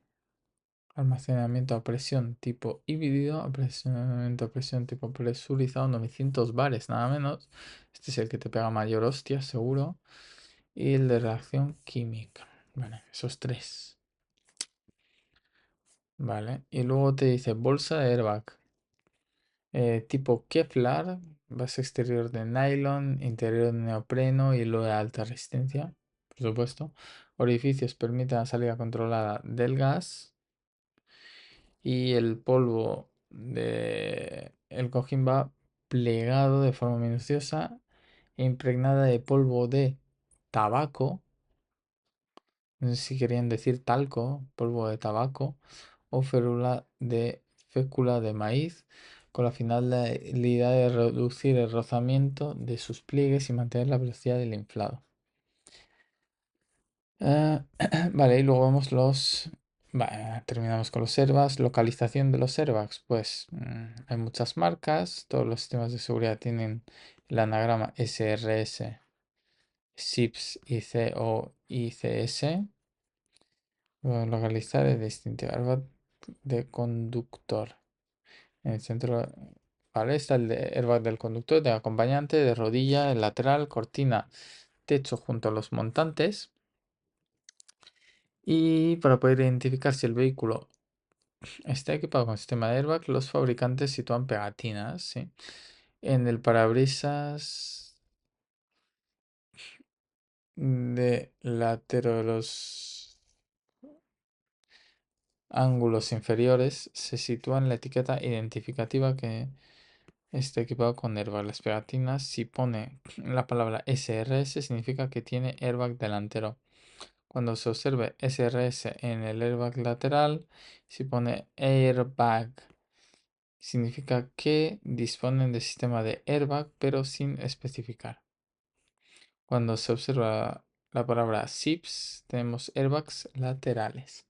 almacenamiento a presión tipo híbrido, almacenamiento a presión tipo presurizado, 900 bares nada menos. Este es el que te pega mayor hostia, seguro. Y el de reacción química. Vale, esos tres. Vale. Y luego te dice bolsa de airbag. Tipo Kevlar, base exterior de nylon, interior de neopreno y hilo de alta resistencia, por supuesto. Orificios permiten la salida controlada del gas. Y el polvo de el cojín va plegado de forma minuciosa e impregnada de polvo de tabaco. No sé si querían decir talco, polvo de tabaco o fécula de maíz, con la finalidad de reducir el rozamiento de sus pliegues y mantener la velocidad del inflado. Vale, y luego vemos los... terminamos con los airbags. Localización de los airbags. Pues hay muchas marcas. Todos los sistemas de seguridad tienen el anagrama SRS, SIPS, IC o ICS. Localizar el distintivo airbag de conductor. En el centro, vale, está el airbag del conductor, de acompañante, de rodilla, el lateral, cortina, techo junto a los montantes. Y para poder identificar si el vehículo está equipado con sistema de airbag, los fabricantes sitúan pegatinas, ¿sí? En el parabrisas de los ángulos inferiores se sitúa la etiqueta identificativa que está equipado con airbag. Las pegatinas, si pone la palabra SRS, significa que tiene airbag delantero. Cuando se observe SRS en el airbag lateral, si pone airbag significa que disponen de sistema de airbag, pero sin especificar. Cuando se observa la palabra SIPs, tenemos airbags laterales.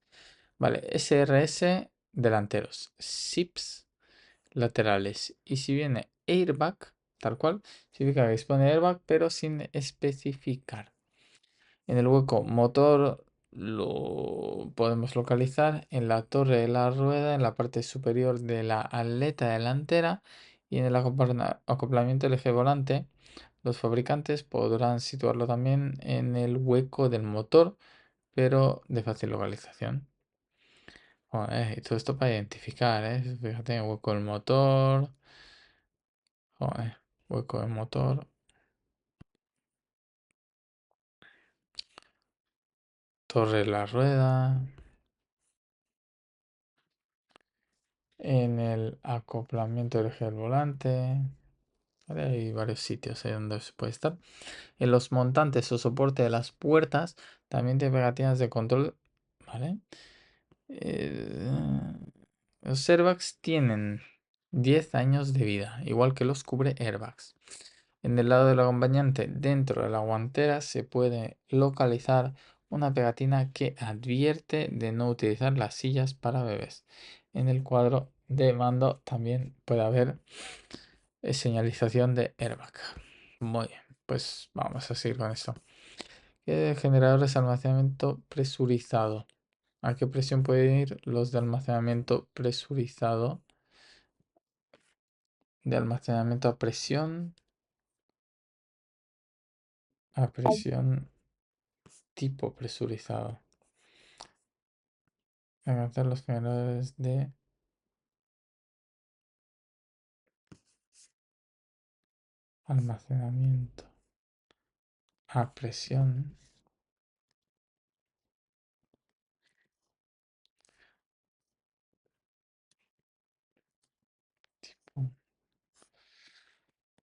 Vale, SRS delanteros, SIPs laterales. Y si viene airbag, tal cual, significa que dispone airbag, pero sin especificar. En el hueco motor lo podemos localizar en la torre de la rueda, en la parte superior de la aleta delantera y en el acoplamiento del eje volante. Los fabricantes podrán situarlo también en el hueco del motor, pero de fácil localización. Joder, y todo esto para identificar, ¿eh? Fíjate, hueco del motor. Joder, hueco del motor. Torre de la rueda. En el acoplamiento del eje del volante. Vale, hay varios sitios ahí donde se puede estar. En los montantes o soporte de las puertas también tiene pegatinas de control. ¿Vale? Eh, los airbags tienen 10 años de vida, igual que los cubre airbags. En el lado del acompañante, dentro de la guantera, se puede localizar una pegatina que advierte de no utilizar las sillas para bebés. En el cuadro de mando también puede haber señalización de airbag. Muy bien, pues vamos a seguir con esto. Generadores de almacenamiento presurizado. ¿A qué presión pueden ir los de almacenamiento presurizado? De almacenamiento a presión tipo presurizado. Alcanzar los generadores de almacenamiento a presión tipo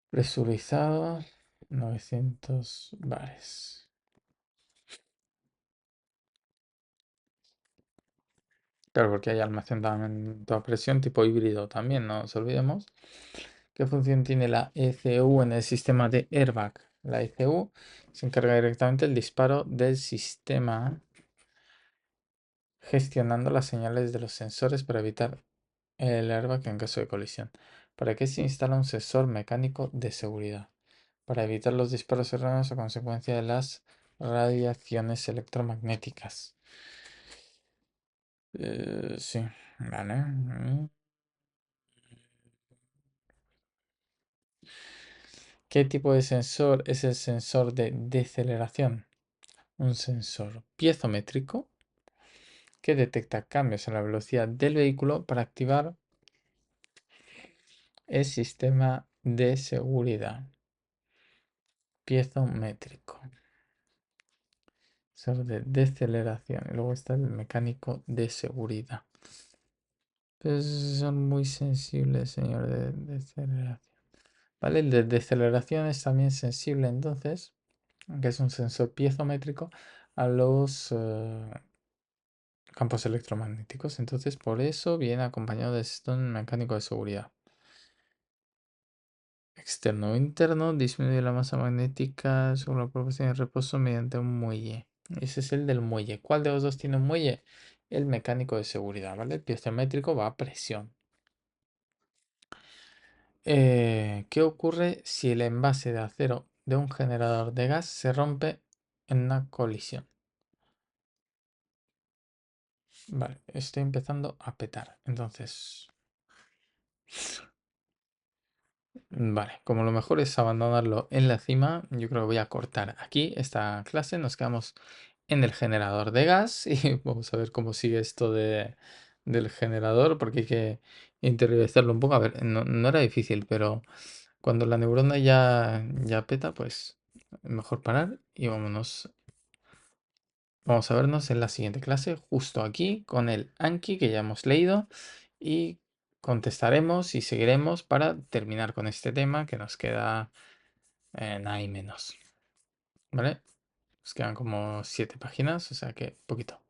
presurizado 900 bares. Claro, porque hay almacenamiento a presión tipo híbrido también, no nos olvidemos. ¿Qué función tiene la ECU en el sistema de airbag? La ECU se encarga directamente del disparo del sistema, gestionando las señales de los sensores para evitar el airbag en caso de colisión. ¿Para qué se instala un sensor mecánico de seguridad? Para evitar los disparos erróneos a consecuencia de las radiaciones electromagnéticas. Sí, vale. ¿Qué tipo de sensor es el sensor de deceleración? Un sensor piezométrico que detecta cambios en la velocidad del vehículo para activar el sistema de seguridad. Piezométrico. Sensor de deceleración. Y luego está el mecánico de seguridad. Pues son muy sensibles, señor de deceleración. ¿Vale? El de deceleración es también sensible entonces, que es un sensor piezométrico, a los campos electromagnéticos. Entonces, por eso viene acompañado de un mecánico de seguridad. Externo o interno, disminuye la masa magnética sobre la proporción de reposo mediante un muelle. Ese es el del muelle. ¿Cuál de los dos tiene un muelle? El mecánico de seguridad, ¿vale? El piezométrico va a presión. ¿Qué ocurre si el envase de acero de un generador de gas se rompe en una colisión? Vale, estoy empezando a petar. Entonces, vale, como lo mejor es abandonarlo en la cima, yo creo que voy a cortar aquí esta clase. Nos quedamos en el generador de gas y vamos a ver cómo sigue esto del generador, porque hay que interiorizarlo un poco. A ver, no era difícil, pero cuando la neurona ya peta, pues mejor parar y vámonos. Vamos a vernos en la siguiente clase, justo aquí, con el Anki que ya hemos leído y contestaremos y seguiremos para terminar con este tema que nos queda nada y menos. ¿Vale? Nos quedan como 7 páginas, o sea que poquito.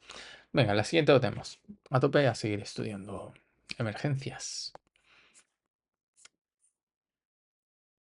Venga, la siguiente lo tenemos. A tope a seguir estudiando emergencias.